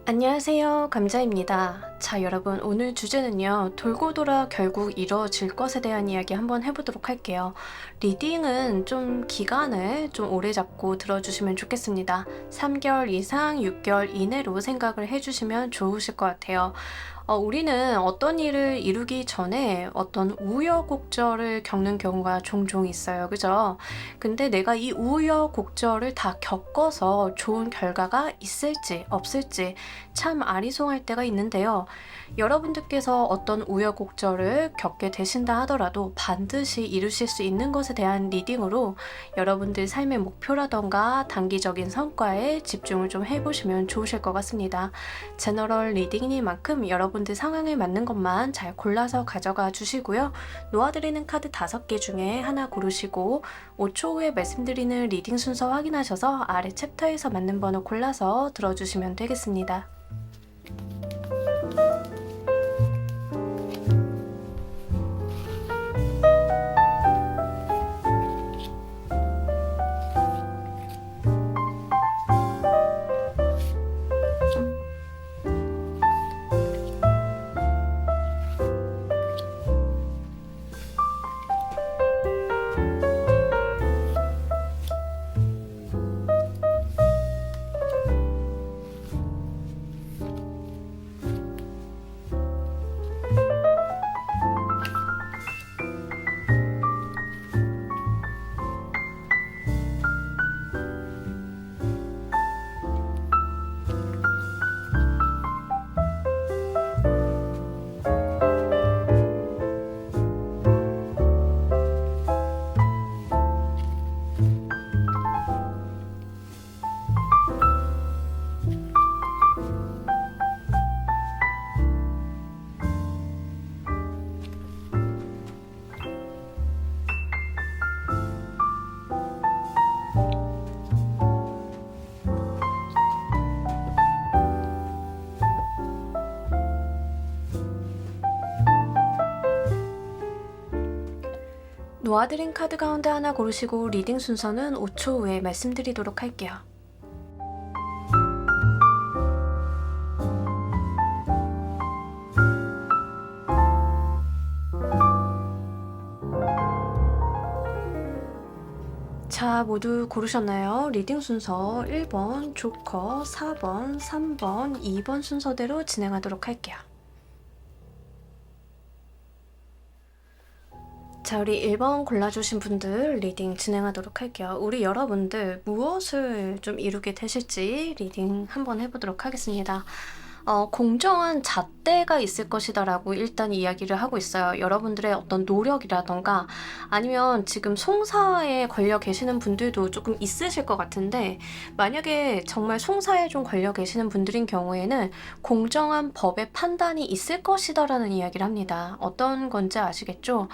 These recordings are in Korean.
안녕하세요. 감자입니다. 자, 여러분, 오늘 주제는요, 돌고 돌아 결국 이루어질 것에 대한 이야기 한번 해보도록 할게요. 리딩은 좀 기간을 좀 오래 잡고 들어주시면 좋겠습니다. 3개월 이상, 6개월 이내로 생각을 해주시면 좋으실 것 같아요. 우리는 어떤 일을 이루기 전에 어떤 우여곡절을 겪는 경우가 종종 있어요. 그죠? 근데 내가 이 우여곡절을 다 겪어서 좋은 결과가 있을지 없을지 참 아리송할 때가 있는데요. 여러분들께서 어떤 우여곡절을 겪게 되신다 하더라도 반드시 이루실 수 있는 것에 대한 리딩으로 여러분들 삶의 목표라던가 단기적인 성과에 집중을 좀 해보시면 좋으실 것 같습니다. 제너럴 리딩이니만큼 여러분들 상황에 맞는 것만 잘 골라서 가져가 주시고요. 놓아드리는 카드 5개 중에 하나 고르시고 5초 후에 말씀드리는 리딩 순서 확인하셔서 아래 챕터에서 맞는 번호 골라서 들어주시면 되겠습니다. 놓아드린 카드 가운데 하나 고르시고 리딩 순서는 5초 후에 말씀드리도록 할게요. 자, 모두 고르셨나요? 리딩 순서 1번, 조커, 4번, 3번, 2번 순서대로 진행하도록 할게요. 자, 우리 1번 골라주신 분들 리딩 진행하도록 할게요. 우리 여러분들 무엇을 좀 이루게 되실지 리딩 한번 해보도록 하겠습니다. 공정한 잣대가 있을 것이다 라고 일단 이야기를 하고 있어요. 여러분들의 어떤 노력이라던가 아니면 지금 송사에 걸려 계시는 분들도 조금 있으실 것 같은데, 만약에 정말 송사에 좀 걸려 계시는 분들인 경우에는 공정한 법의 판단이 있을 것이다 라는 이야기를 합니다. 어떤 건지 아시겠죠?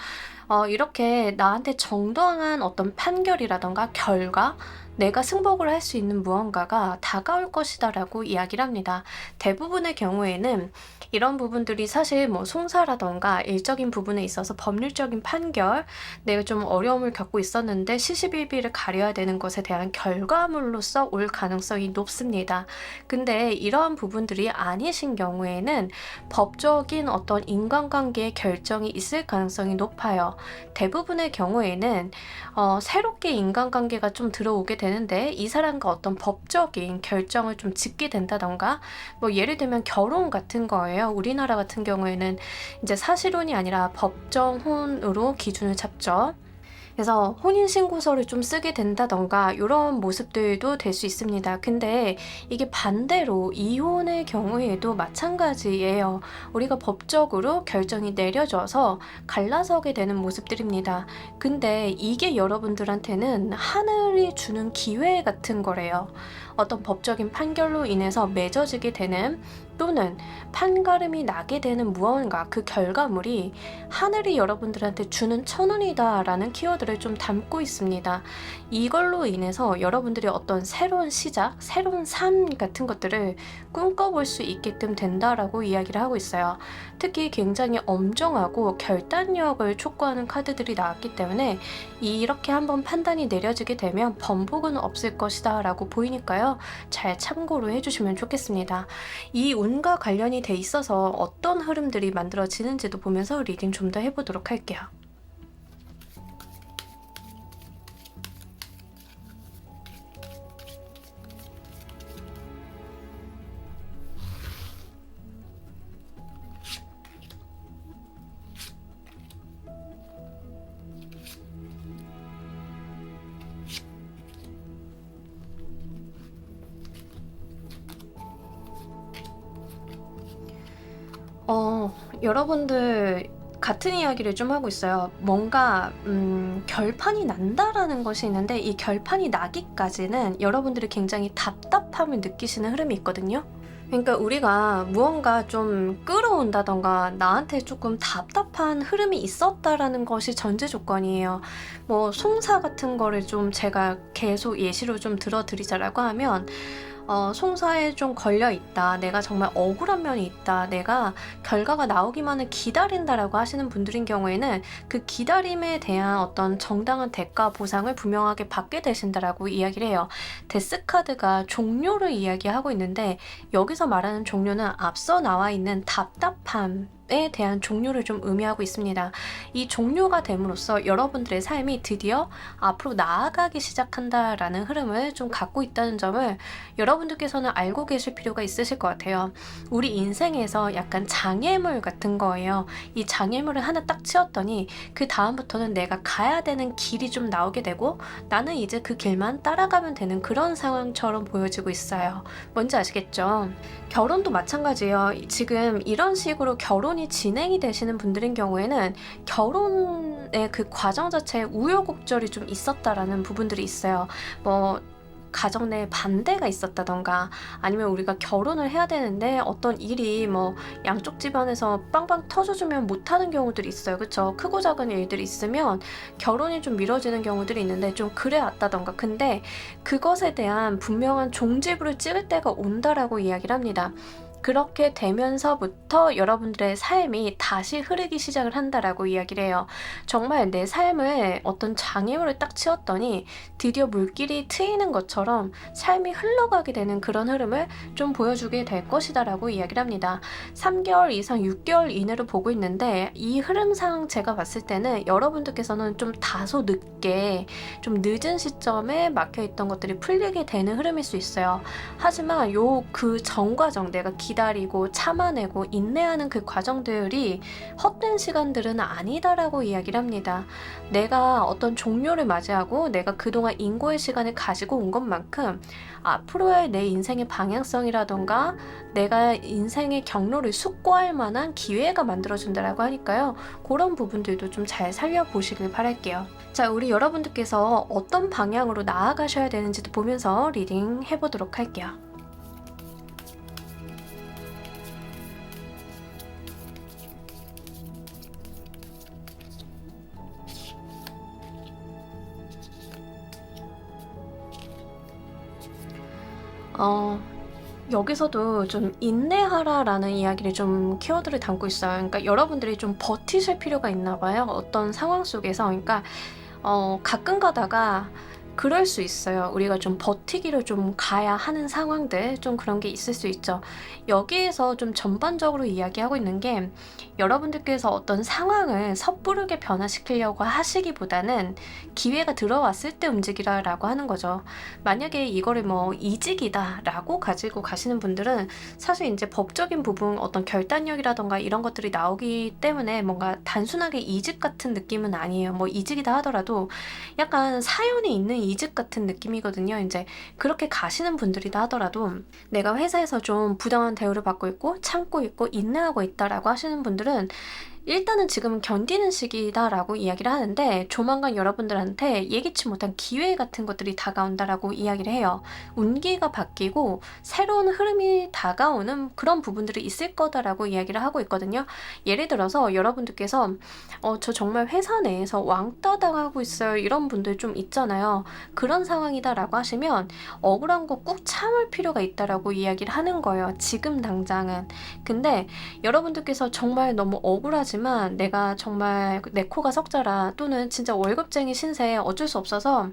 이렇게 나한테 정당한 어떤 판결이라던가 결과, 내가 승복을 할 수 있는 무언가가 다가올 것이다 라고 이야기를 합니다. 대부분의 경우에는 이런 부분들이 사실 뭐 송사라던가 일적인 부분에 있어서 법률적인 판결, 내가 좀 어려움을 겪고 있었는데 시시비비를 가려야 되는 것에 대한 결과물로서 올 가능성이 높습니다. 근데 이러한 부분들이 아니신 경우에는 법적인 어떤 인간관계의 결정이 있을 가능성이 높아요. 대부분의 경우에는 새롭게 인간관계가 좀 들어오게 되는데 이 사람과 어떤 법적인 결정을 좀 짓게 된다던가, 뭐 예를 들면 결혼 같은 거예요. 우리나라 같은 경우에는 이제 사실혼이 아니라 법정혼으로 기준을 잡죠. 그래서 혼인신고서를 좀 쓰게 된다던가 이런 모습들도 될 수 있습니다. 근데 이게 반대로 이혼의 경우에도 마찬가지예요. 우리가 법적으로 결정이 내려져서 갈라서게 되는 모습들입니다. 근데 이게 여러분들한테는 하늘이 주는 기회 같은 거래요. 어떤 법적인 판결로 인해서 맺어지게 되는, 또는 판가름이 나게 되는 무언가, 그 결과물이 하늘이 여러분들한테 주는 천운이다 라는 키워드를 좀 담고 있습니다. 이걸로 인해서 여러분들이 어떤 새로운 시작, 새로운 삶 같은 것들을 꿈꿔볼 수 있게끔 된다라고 이야기를 하고 있어요. 특히 굉장히 엄정하고 결단력을 촉구하는 카드들이 나왔기 때문에 이렇게 한번 판단이 내려지게 되면 번복은 없을 것이다 라고 보이니까요. 있으니까요. 잘 참고로 해주시면 좋겠습니다. 이 운과 관련이 돼 있어서 어떤 흐름들이 만들어지는지도 보면서 리딩 좀 더 해보도록 할게요. 여러분들 같은 이야기를 좀 하고 있어요. 뭔가 결판이 난다라는 것이 있는데 이 결판이 나기까지는 여러분들이 굉장히 답답함을 느끼시는 흐름이 있거든요. 그러니까 우리가 무언가 좀 끌어온다던가 나한테 조금 답답한 흐름이 있었다라는 것이 전제 조건이에요. 뭐 송사 같은 거를 좀 제가 계속 예시로 좀 들어드리자라고 하면 송사에 좀 걸려 있다. 내가 정말 억울한 면이 있다. 내가 결과가 나오기만을 기다린다라고 하시는 분들인 경우에는 그 기다림에 대한 어떤 정당한 대가 보상을 분명하게 받게 되신다라고 이야기를 해요. 데스카드가 종료를 이야기하고 있는데 여기서 말하는 종료는 앞서 나와 있는 답답함에 대한 종료를 좀 의미하고 있습니다. 이 종료가 됨으로써 여러분들의 삶이 드디어 앞으로 나아가기 시작한다라는 흐름을 좀 갖고 있다는 점을 여러분들께서는 알고 계실 필요가 있으실 것 같아요. 우리 인생에서 약간 장애물 같은 거예요. 이 장애물을 하나 딱 치웠더니 그 다음부터는 내가 가야 되는 길이 좀 나오게 되고 나는 이제 그 길만 따라가면 되는 그런 상황처럼 보여지고 있어요. 뭔지 아시겠죠? 결혼도 마찬가지예요. 지금 이런 식으로 결혼이 진행이 되시는 분들인 경우에는 결혼의 그 과정 자체에 우여곡절이 좀 있었다라는 부분들이 있어요. 뭐 가정 내에 반대가 있었다던가 아니면 우리가 결혼을 해야 되는데 어떤 일이 뭐 양쪽 집안에서 빵빵 터져주면 못하는 경우들이 있어요. 그쵸? 크고 작은 일들이 있으면 결혼이 좀 미뤄지는 경우들이 있는데 좀 그래 왔다던가 근데 그것에 대한 분명한 종지부를 찍을 때가 온다라고 이야기를 합니다. 그렇게 되면서부터 여러분들의 삶이 다시 흐르기 시작을 한다라고 이야기를 해요. 정말 내 삶을 어떤 장애물을 딱 치웠더니 드디어 물길이 트이는 것처럼 삶이 흘러가게 되는 그런 흐름을 좀 보여주게 될 것이다라고 이야기를 합니다. 3개월 이상 6개월 이내로 보고 있는데 이 흐름상 제가 봤을 때는 여러분들께서는 좀 다소 늦게 좀 늦은 시점에 막혀있던 것들이 풀리게 되는 흐름일 수 있어요. 하지만 그 전 과정 내가 기다리고 참아내고 인내하는 그 과정들이 헛된 시간들은 아니다라고 이야기를 합니다. 내가 어떤 종료를 맞이하고 내가 그동안 인고의 시간을 가지고 온 것만큼 앞으로의 내 인생의 방향성이라던가 내가 인생의 경로를 숙고할 만한 기회가 만들어준다라고 하니까요. 그런 부분들도 좀 잘 살려보시길 바랄게요. 자, 우리 여러분들께서 어떤 방향으로 나아가셔야 되는지도 보면서 리딩 해보도록 할게요. 여기서도 좀 인내하라라는 이야기를 좀 키워드를 담고 있어요. 그러니까 여러분들이 좀 버티실 필요가 있나 봐요. 어떤 상황 속에서. 그러니까 가끔 가다가 그럴 수 있어요. 우리가 좀 버티기로 좀 가야 하는 상황들 좀 그런 게 있을 수 있죠. 여기에서 좀 전반적으로 이야기하고 있는 게 여러분들께서 어떤 상황을 섣부르게 변화시키려고 하시기보다는 기회가 들어왔을 때 움직이라라고 하는 거죠. 만약에 이거를 뭐 이직이다라고 가지고 가시는 분들은 사실 이제 법적인 부분 어떤 결단력이라던가 이런 것들이 나오기 때문에 뭔가 단순하게 이직 같은 느낌은 아니에요. 뭐 이직이다 하더라도 약간 사연이 있는 이직 같은 느낌이거든요. 이제 그렇게 가시는 분들이다 하더라도 내가 회사에서 좀 부당한 대우를 받고 있고 참고 있고 인내하고 있다라고 하시는 분들은 일단은 지금은 견디는 시기다라고 이야기를 하는데 조만간 여러분들한테 예기치 못한 기회 같은 것들이 다가온다라고 이야기를 해요. 운기가 바뀌고 새로운 흐름이 다가오는 그런 부분들이 있을 거다라고 이야기를 하고 있거든요. 예를 들어서 여러분들께서 저 정말 회사 내에서 왕따 당하고 있어요. 이런 분들 좀 있잖아요. 그런 상황이다라고 하시면 억울한 거 꾹 참을 필요가 있다라고 이야기를 하는 거예요. 지금 당장은. 근데 여러분들께서 정말 너무 억울하지 그렇지만 내가 정말 내 코가 석자라 또는 진짜 월급쟁이 신세 어쩔 수 없어서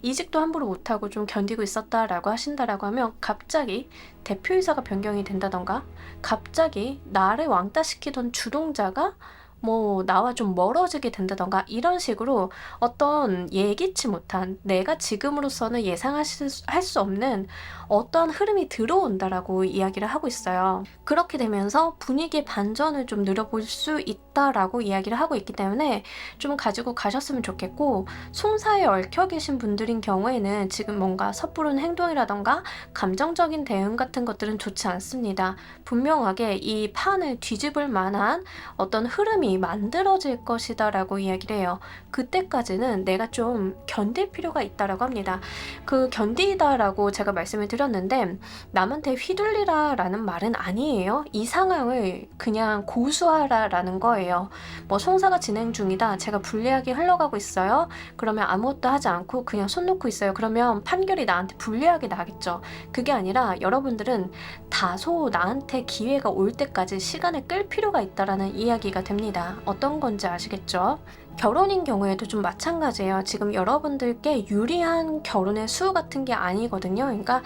이직도 함부로 못하고 좀 견디고 있었다라고 하신다라고 하면 갑자기 대표이사가 변경이 된다던가 갑자기 나를 왕따시키던 주동자가 뭐 나와 좀 멀어지게 된다던가 이런 식으로 어떤 예기치 못한 내가 지금으로서는 예상할 수 없는 어떠한 흐름이 들어온다라고 이야기를 하고 있어요. 그렇게 되면서 분위기의 반전을 좀 누려볼 수 있다라고 이야기를 하고 있기 때문에 좀 가지고 가셨으면 좋겠고, 송사에 얽혀 계신 분들인 경우에는 지금 뭔가 섣부른 행동이라던가 감정적인 대응 같은 것들은 좋지 않습니다. 분명하게 이 판을 뒤집을 만한 어떤 흐름이 만들어질 것이다 라고 이야기를 해요. 그때까지는 내가 좀 견딜 필요가 있다라고 합니다. 그 견디다 라고 제가 말씀을 드렸는데 남한테 휘둘리라 라는 말은 아니에요. 이 상황을 그냥 고수하라 라는 거예요. 뭐 송사가 진행 중이다, 제가 불리하게 흘러가고 있어요, 그러면 아무것도 하지 않고 그냥 손 놓고 있어요. 그러면 판결이 나한테 불리하게 나겠죠. 그게 아니라 여러분들은 다소 나한테 기회가 올 때까지 시간을 끌 필요가 있다라는 이야기가 됩니다. 어떤 건지 아시겠죠? 결혼인 경우에도 좀 마찬가지예요. 지금 여러분들께 유리한 결혼의 수 같은 게 아니거든요. 그러니까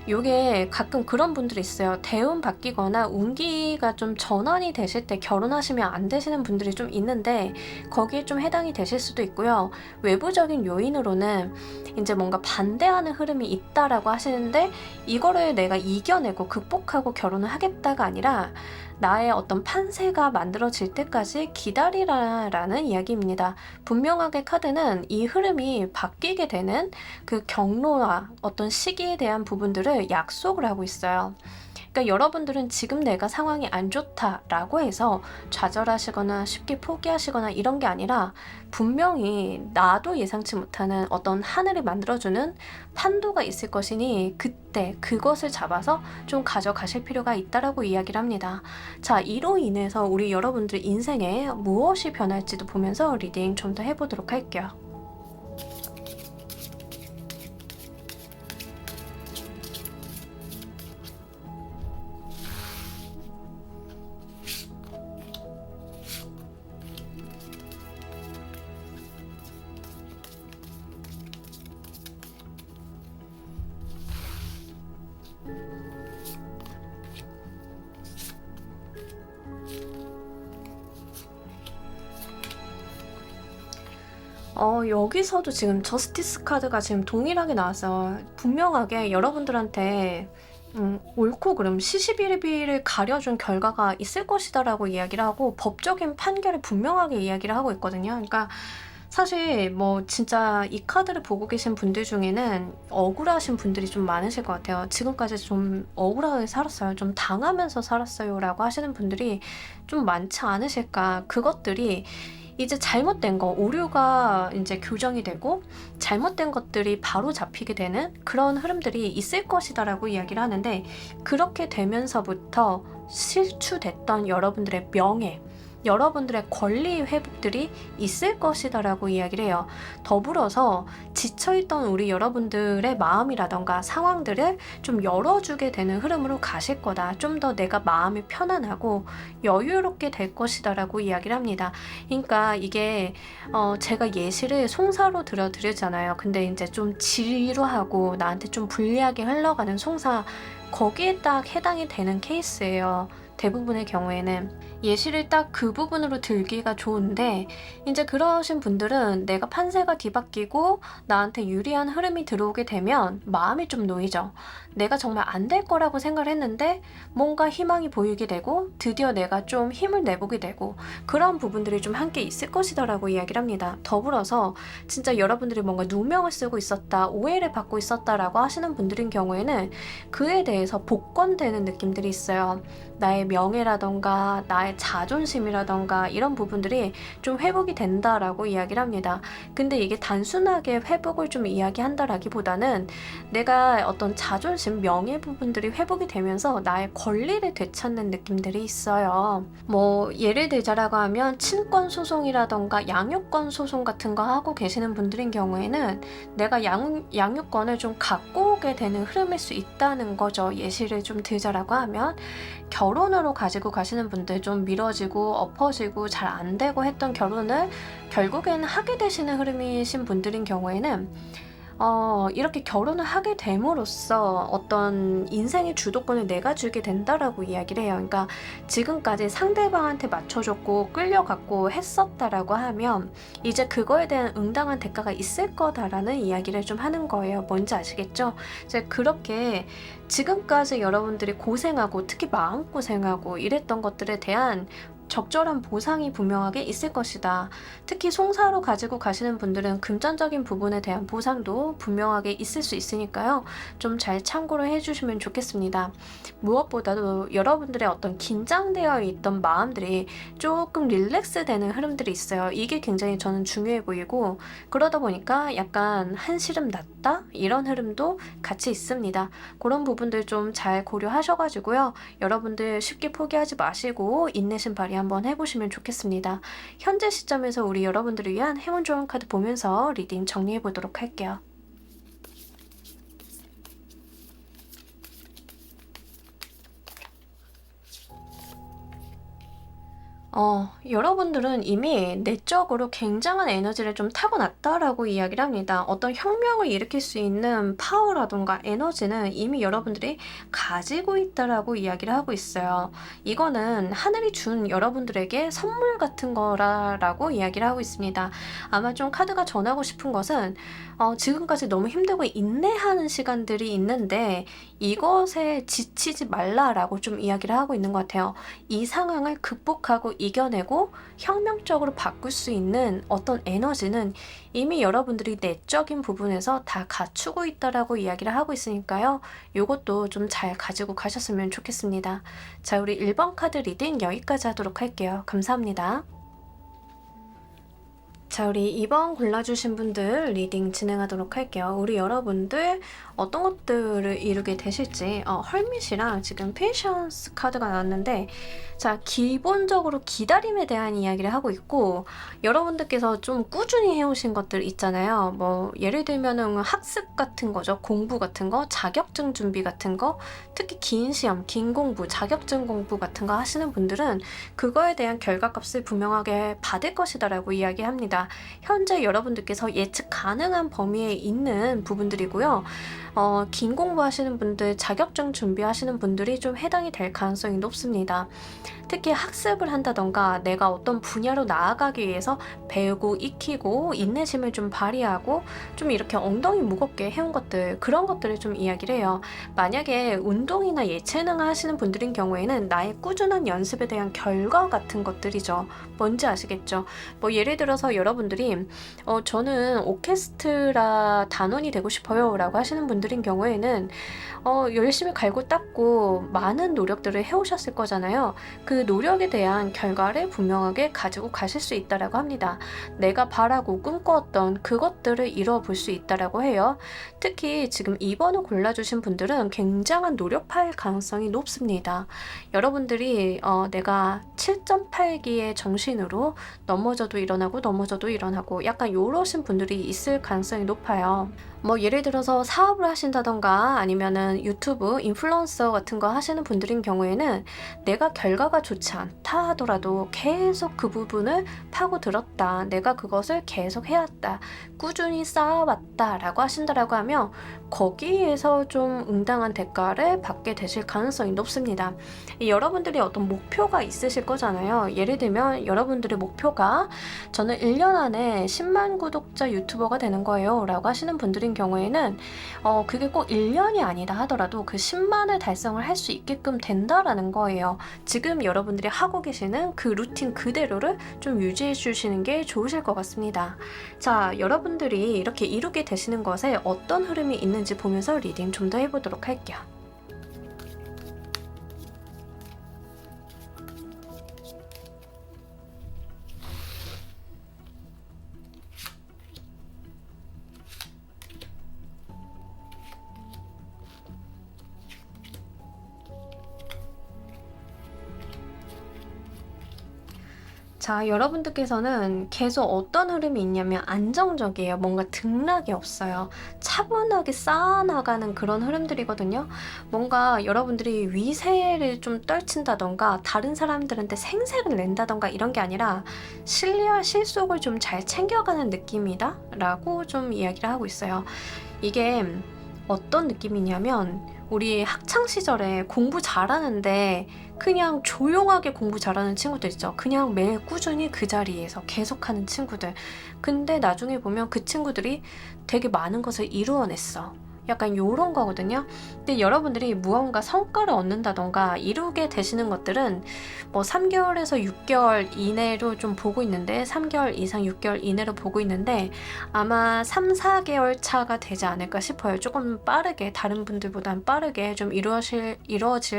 요게 가끔 그런 분들이 있어요. 대운 바뀌거나 운기가 좀 전환이 되실 때 결혼하시면 안 되시는 분들이 좀 있는데 거기에 좀 해당이 되실 수도 있고요. 외부적인 요인으로는 이제 뭔가 반대하는 흐름이 있다라고 하시는데 이거를 내가 이겨내고 극복하고 결혼을 하겠다가 아니라 나의 어떤 판세가 만들어질 때까지 기다리라라는 이야기입니다. 분명하게 카드는 이 흐름이 바뀌게 되는 그 경로와 어떤 시기에 대한 부분들을 약속을 하고 있어요. 그러니까 여러분들은 지금 내가 상황이 안 좋다라고 해서 좌절하시거나 쉽게 포기하시거나 이런 게 아니라 분명히 나도 예상치 못하는 어떤 하늘을 만들어주는 판도가 있을 것이니 그때 그것을 잡아서 좀 가져가실 필요가 있다라고 이야기를 합니다. 자, 이로 인해서 우리 여러분들 인생에 무엇이 변할지도 보면서 리딩 좀 더 해보도록 할게요. 여기서도 지금 저스티스 카드가 지금 동일하게 나와서 분명하게 여러분들한테 옳고 그름 시시비비를 가려준 결과가 있을 것이다 라고 이야기를 하고 법적인 판결을 분명하게 이야기를 하고 있거든요. 그러니까 사실 뭐 진짜 이 카드를 보고 계신 분들 중에는 억울하신 분들이 좀 많으실 것 같아요. 지금까지 좀 억울하게 살았어요, 좀 당하면서 살았어요 라고 하시는 분들이 좀 많지 않으실까. 그것들이 이제 잘못된 거, 오류가 이제 교정이 되고 잘못된 것들이 바로 잡히게 되는 그런 흐름들이 있을 것이다라고 이야기를 하는데, 그렇게 되면서부터 실추됐던 여러분들의 명예, 여러분들의 권리 회복들이 있을 것이다라고 이야기를 해요. 더불어서 지쳐있던 우리 여러분들의 마음이라던가 상황들을 좀 열어주게 되는 흐름으로 가실 거다. 좀 더 내가 마음이 편안하고 여유롭게 될 것이다라고 이야기를 합니다. 그러니까 이게 제가 예시를 송사로 들어드리잖아요. 근데 이제 좀 지루하고 나한테 좀 불리하게 흘러가는 송사, 거기에 딱 해당이 되는 케이스예요. 대부분의 경우에는 예시를 딱 그 부분으로 들기가 좋은데, 이제 그러신 분들은 내가 판세가 뒤바뀌고 나한테 유리한 흐름이 들어오게 되면 마음이 좀 놓이죠. 내가 정말 안 될 거라고 생각을 했는데 뭔가 희망이 보이게 되고 드디어 내가 좀 힘을 내보게 되고 그런 부분들이 좀 함께 있을 것이다라고 이야기를 합니다. 더불어서 진짜 여러분들이 뭔가 누명을 쓰고 있었다, 오해를 받고 있었다라고 하시는 분들인 경우에는 그에 대해서 복권되는 느낌들이 있어요. 나의 명예라던가 나의 자존심이라던가 이런 부분들이 좀 회복이 된다라고 이야기를 합니다. 근데 이게 단순하게 회복을 좀 이야기한다라기보다는 내가 어떤 자존심, 명예 부분들이 회복이 되면서 나의 권리를 되찾는 느낌들이 있어요. 뭐 예를 들자라고 하면 친권 소송이라던가 양육권 소송 같은 거 하고 계시는 분들인 경우에는 내가 양육권을 좀 갖고 나오게 되는 흐름일 수 있다는 거죠. 예시를 좀 들자라고 하면 결혼으로 가지고 가시는 분들, 좀 미뤄지고 엎어지고 잘 안 되고 했던 결혼을 결국에는 하게 되시는 흐름이신 분들인 경우에는 이렇게 결혼을 하게 됨으로써 어떤 인생의 주도권을 내가 주게 된다라고 이야기를 해요. 그러니까 지금까지 상대방한테 맞춰줬고 끌려갔고 했었다라고 하면 이제 그거에 대한 응당한 대가가 있을 거다라는 이야기를 좀 하는 거예요. 뭔지 아시겠죠? 이제 그렇게 지금까지 여러분들이 고생하고 특히 마음고생하고 이랬던 것들에 대한 적절한 보상이 분명하게 있을 것이다. 특히 송사로 가지고 가시는 분들은 금전적인 부분에 대한 보상도 분명하게 있을 수 있으니까요. 좀 잘 참고를 해주시면 좋겠습니다. 무엇보다도 여러분들의 어떤 긴장되어 있던 마음들이 조금 릴렉스 되는 흐름들이 있어요. 이게 굉장히 저는 중요해 보이고, 그러다 보니까 약간 한시름 났다? 이런 흐름도 같이 있습니다. 그런 부분들 좀 잘 고려하셔가지고요. 여러분들 쉽게 포기하지 마시고 인내심 발휘 한번 해보시면 좋겠습니다. 현재 시점에서 우리 여러분들을 위한 행운 좋은 카드 보면서 리딩 정리해 보도록 할게요. 여러분들은 이미 내적으로 굉장한 에너지를 좀 타고났다라고 이야기를 합니다. 어떤 혁명을 일으킬 수 있는 파워라던가 에너지는 이미 여러분들이 가지고 있다라고 이야기를 하고 있어요. 이거는 하늘이 준 여러분들에게 선물 같은 거라고 이야기를 하고 있습니다. 아마 좀 카드가 전하고 싶은 것은 지금까지 너무 힘들고 인내하는 시간들이 있는데 이것에 지치지 말라라고 좀 이야기를 하고 있는 것 같아요. 이 상황을 극복하고 이겨내고 혁명적으로 바꿀 수 있는 어떤 에너지는 이미 여러분들이 내적인 부분에서 다 갖추고 있다라고 이야기를 하고 있으니까요. 이것도 좀 잘 가지고 가셨으면 좋겠습니다. 자, 우리 1번 카드 리딩 여기까지 하도록 할게요. 감사합니다. 자, 우리 2번 골라주신 분들 리딩 진행하도록 할게요. 우리 여러분들 어떤 것들을 이루게 되실지 헐밋이랑 지금 페이션스 카드가 나왔는데, 자, 기본적으로 기다림에 대한 이야기를 하고 있고, 여러분들께서 좀 꾸준히 해오신 것들 있잖아요. 뭐 예를 들면은 학습 같은 거죠. 공부 같은 거, 자격증 준비 같은 거, 특히 긴 시험, 긴 공부, 자격증 공부 같은 거 하시는 분들은 그거에 대한 결과값을 분명하게 받을 것이다라고 이야기합니다. 현재 여러분들께서 예측 가능한 범위에 있는 부분들이고요. 긴 공부하시는 분들, 자격증 준비하시는 분들이 좀 해당이 될 가능성이 높습니다. 특히 학습을 한다던가 내가 어떤 분야로 나아가기 위해서 배우고 익히고 인내심을 좀 발휘하고 좀 이렇게 엉덩이 무겁게 해온 것들, 그런 것들을 좀 이야기를 해요. 만약에 운동이나 예체능을 하시는 분들인 경우에는 나의 꾸준한 연습에 대한 결과 같은 것들이죠. 뭔지 아시겠죠? 뭐 예를 들어서 여러분들이 저는 오케스트라 단원이 되고 싶어요 라고 하시는 분들인 경우에는 열심히 갈고 닦고 많은 노력들을 해오셨을 거잖아요. 그 노력에 대한 결과를 분명하게 가지고 가실 수 있다라고 합니다. 내가 바라고 꿈꾸었던 그것들을 이루어 볼 수 있다라고 해요. 특히 지금 2번을 골라주신 분들은 굉장한 노력할 가능성이 높습니다. 여러분들이 내가 7.8기의 정신으로 넘어져도 일어나고 넘어져도 일어나고 약간 요러신 분들이 있을 가능성이 높아요. 뭐 예를 들어서 사업을 하신다던가 아니면은 유튜브 인플루언서 같은 거 하시는 분들인 경우에는 내가 결과가 좋지 않다 하더라도 계속 그 부분을 파고들었다, 내가 그것을 계속 해왔다, 꾸준히 쌓아왔다 라고 하신다라고 하면 거기에서 좀 응당한 대가를 받게 되실 가능성이 높습니다. 여러분들이 어떤 목표가 있으실 거잖아요. 예를 들면 여러분들의 목표가 저는 1년 안에 10만 구독자 유튜버가 되는 거예요 라고 하시는 분들인 경우에는 그게 꼭 1년이 아니다 하더라도 그 10만을 달성을 할 수 있게끔 된다라는 거예요. 지금 여러분들이 하고 계시는 그 루틴 그대로를 좀 유지해 주시는 게 좋으실 것 같습니다. 자, 여러분들이 이렇게 이루게 되시는 것에 어떤 흐름이 있는지 보면서 리딩 좀 더 해보도록 할게요. 자, 여러분들께서는 계속 어떤 흐름이 있냐면 안정적이에요. 뭔가 등락이 없어요. 차분하게 쌓아나가는 그런 흐름들이거든요. 뭔가 여러분들이 위세를 좀 떨친다던가 다른 사람들한테 생색을 낸다던가 이런 게 아니라 실리와 실속을 좀 잘 챙겨가는 느낌이다 라고 좀 이야기를 하고 있어요. 이게 어떤 느낌이냐면 우리 학창 시절에 공부 잘하는데 그냥 조용하게 공부 잘하는 친구들 있죠. 그냥 매일 꾸준히 그 자리에서 계속하는 친구들. 근데 나중에 보면 그 친구들이 되게 많은 것을 이루어냈어. 약간 요런 거거든요. 근데 여러분들이 무언가 성과를 얻는다던가 이루게 되시는 것들은 뭐 3개월에서 6개월 이내로 좀 보고 있는데 3개월 이상 6개월 이내로 보고 있는데 아마 3, 4개월 차가 되지 않을까 싶어요. 조금 빠르게 다른 분들보단 빠르게 좀 이루어질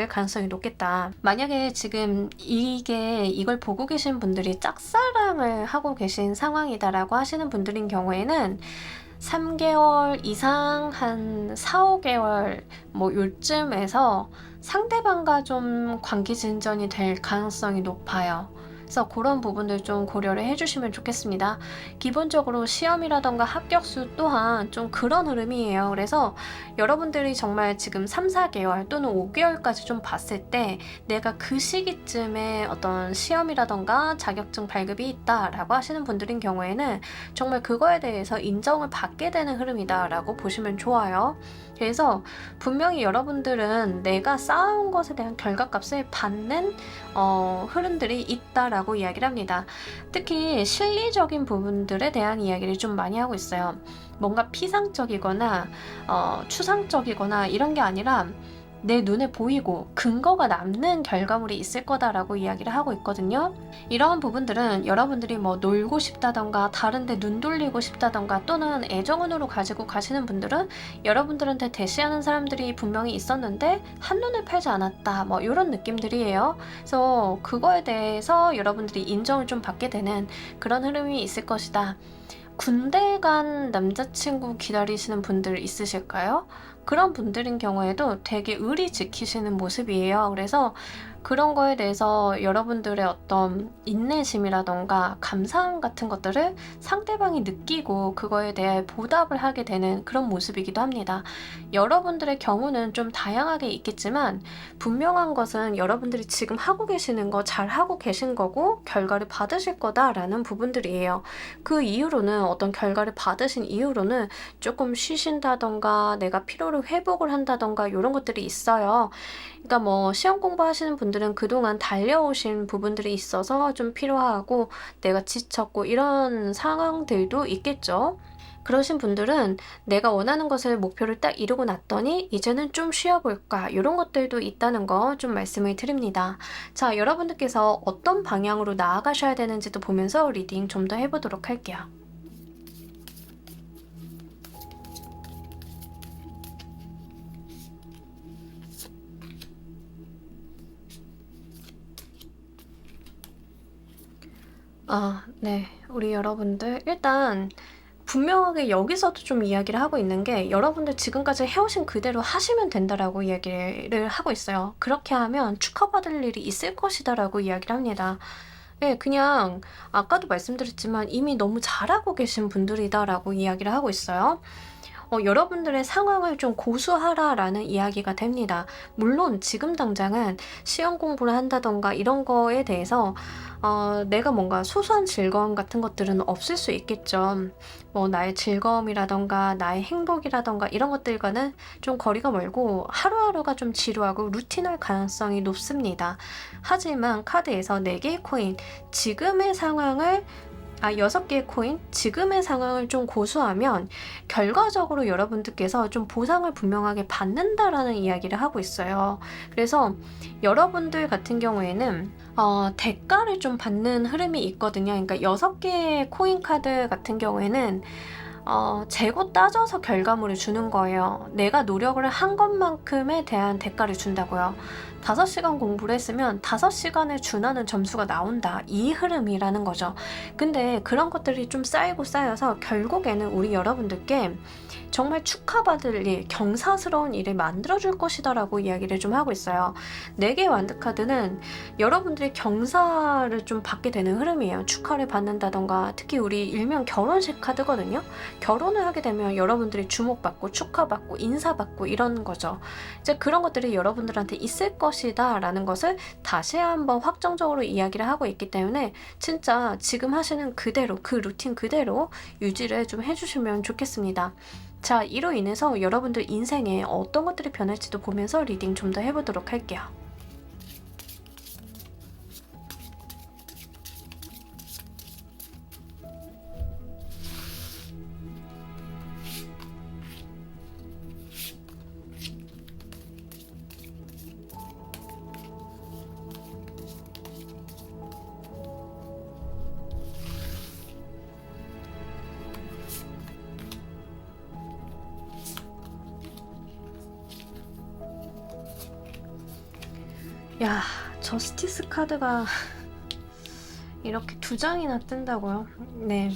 가능성이 높겠다. 만약에 지금 이걸 보고 계신 분들이 짝사랑을 하고 계신 상황이다라고 하시는 분들인 경우에는 3개월 이상 한 4, 5개월 뭐 요쯤에서 상대방과 좀 관계 진전이 될 가능성이 높아요. 그래서 그런 부분들 좀 고려를 해주시면 좋겠습니다. 기본적으로 시험이라던가 합격수 또한 좀 그런 흐름이에요. 그래서 여러분들이 정말 지금 3, 4개월 또는 5개월까지 좀 봤을 때 내가 그 시기쯤에 어떤 시험이라던가 자격증 발급이 있다라고 하시는 분들인 경우에는 정말 그거에 대해서 인정을 받게 되는 흐름이다라고 보시면 좋아요. 그래서 분명히 여러분들은 내가 쌓아온 것에 대한 결과값을 받는 흐름들이 있다라고 이야기를 합니다. 특히 실리적인 부분들에 대한 이야기를 좀 많이 하고 있어요. 뭔가 피상적이거나 추상적이거나 이런 게 아니라 내 눈에 보이고 근거가 남는 결과물이 있을 거다라고 이야기를 하고 있거든요. 이러한 부분들은 여러분들이 뭐 놀고 싶다던가 다른데 눈 돌리고 싶다던가 또는 애정운으로 가지고 가시는 분들은 여러분들한테 대시하는 사람들이 분명히 있었는데 한눈에 팔지 않았다 뭐 이런 느낌들이에요. 그래서 그거에 대해서 여러분들이 인정을 좀 받게 되는 그런 흐름이 있을 것이다. 군대 간 남자친구 기다리시는 분들 있으실까요? 그런 분들인 경우에도 되게 의리 지키시는 모습이에요. 그래서 그런 거에 대해서 여러분들의 어떤 인내심이라던가 감사함 같은 것들을 상대방이 느끼고 그거에 대해 보답을 하게 되는 그런 모습이기도 합니다. 여러분들의 경우는 좀 다양하게 있겠지만 분명한 것은 여러분들이 지금 하고 계시는 거 잘 하고 계신 거고 결과를 받으실 거다라는 부분들이에요. 그 이후로는 어떤 결과를 받으신 이후로는 조금 쉬신다던가 내가 피로를 회복을 한다던가 이런 것들이 있어요. 그러니까 뭐 시험 공부하시는 분들은 그동안 달려오신 부분들이 있어서 좀 피로하고 내가 지쳤고 이런 상황들도 있겠죠. 그러신 분들은 내가 원하는 것을 목표를 딱 이루고 났더니 이제는 좀 쉬어볼까 이런 것들도 있다는 거 좀 말씀을 드립니다. 자, 여러분들께서 어떤 방향으로 나아가셔야 되는지도 보면서 리딩 좀 더 해보도록 할게요. 네. 우리 여러분들 일단 분명하게 여기서도 좀 이야기를 하고 있는 게 여러분들 지금까지 해오신 그대로 하시면 된다라고 이야기를 하고 있어요. 그렇게 하면 축하받을 일이 있을 것이다라고 이야기를 합니다. 네, 그냥 아까도 말씀드렸지만 이미 너무 잘하고 계신 분들이다라고 이야기를 하고 있어요. 여러분들의 상황을 좀 고수하라라는 이야기가 됩니다. 물론 지금 당장은 시험 공부를 한다던가 이런 거에 대해서 내가 뭔가 소소한 즐거움 같은 것들은 없을 수 있겠죠. 뭐 나의 즐거움이라던가 나의 행복이라던가 이런 것들과는 좀 거리가 멀고 하루하루가 좀 지루하고 루틴할 가능성이 높습니다. 하지만 카드에서 4개의 코인, 지금의 상황을 6개의 코인, 지금의 상황을 좀 고수하면 결과적으로 여러분들께서 좀 보상을 분명하게 받는다라는 이야기를 하고 있어요. 그래서 여러분들 같은 경우에는 대가를 좀 받는 흐름이 있거든요. 그러니까 6개의 코인 카드 같은 경우에는 재고 따져서 결과물을 주는 거예요. 내가 노력을 한 것만큼에 대한 대가를 준다고요. 5시간 공부를 했으면 5시간에 준하는 점수가 나온다. 이 흐름이라는 거죠. 근데 그런 것들이 좀 쌓이고 쌓여서 결국에는 우리 여러분들께 정말 축하받을 일, 경사스러운 일을 만들어줄 것이다 라고 이야기를 좀 하고 있어요. 4개의 완드카드는 여러분들이 경사를 좀 받게 되는 흐름이에요. 축하를 받는다던가, 특히 우리 일명 결혼식 카드거든요. 결혼을 하게 되면 여러분들이 주목받고 축하받고 인사받고 이런 거죠. 이제 그런 것들이 여러분들한테 있을 것이다 라는 것을 다시 한번 확정적으로 이야기를 하고 있기 때문에 진짜 지금 하시는 그대로, 그 루틴 그대로 유지를 좀 해주시면 좋겠습니다. 자, 이로 인해서 여러분들 인생에 어떤 것들이 변할지도 보면서 리딩 좀 더 해보도록 할게요. 야, 저스티스 카드가 이렇게 2장이나 뜬다고요? 네.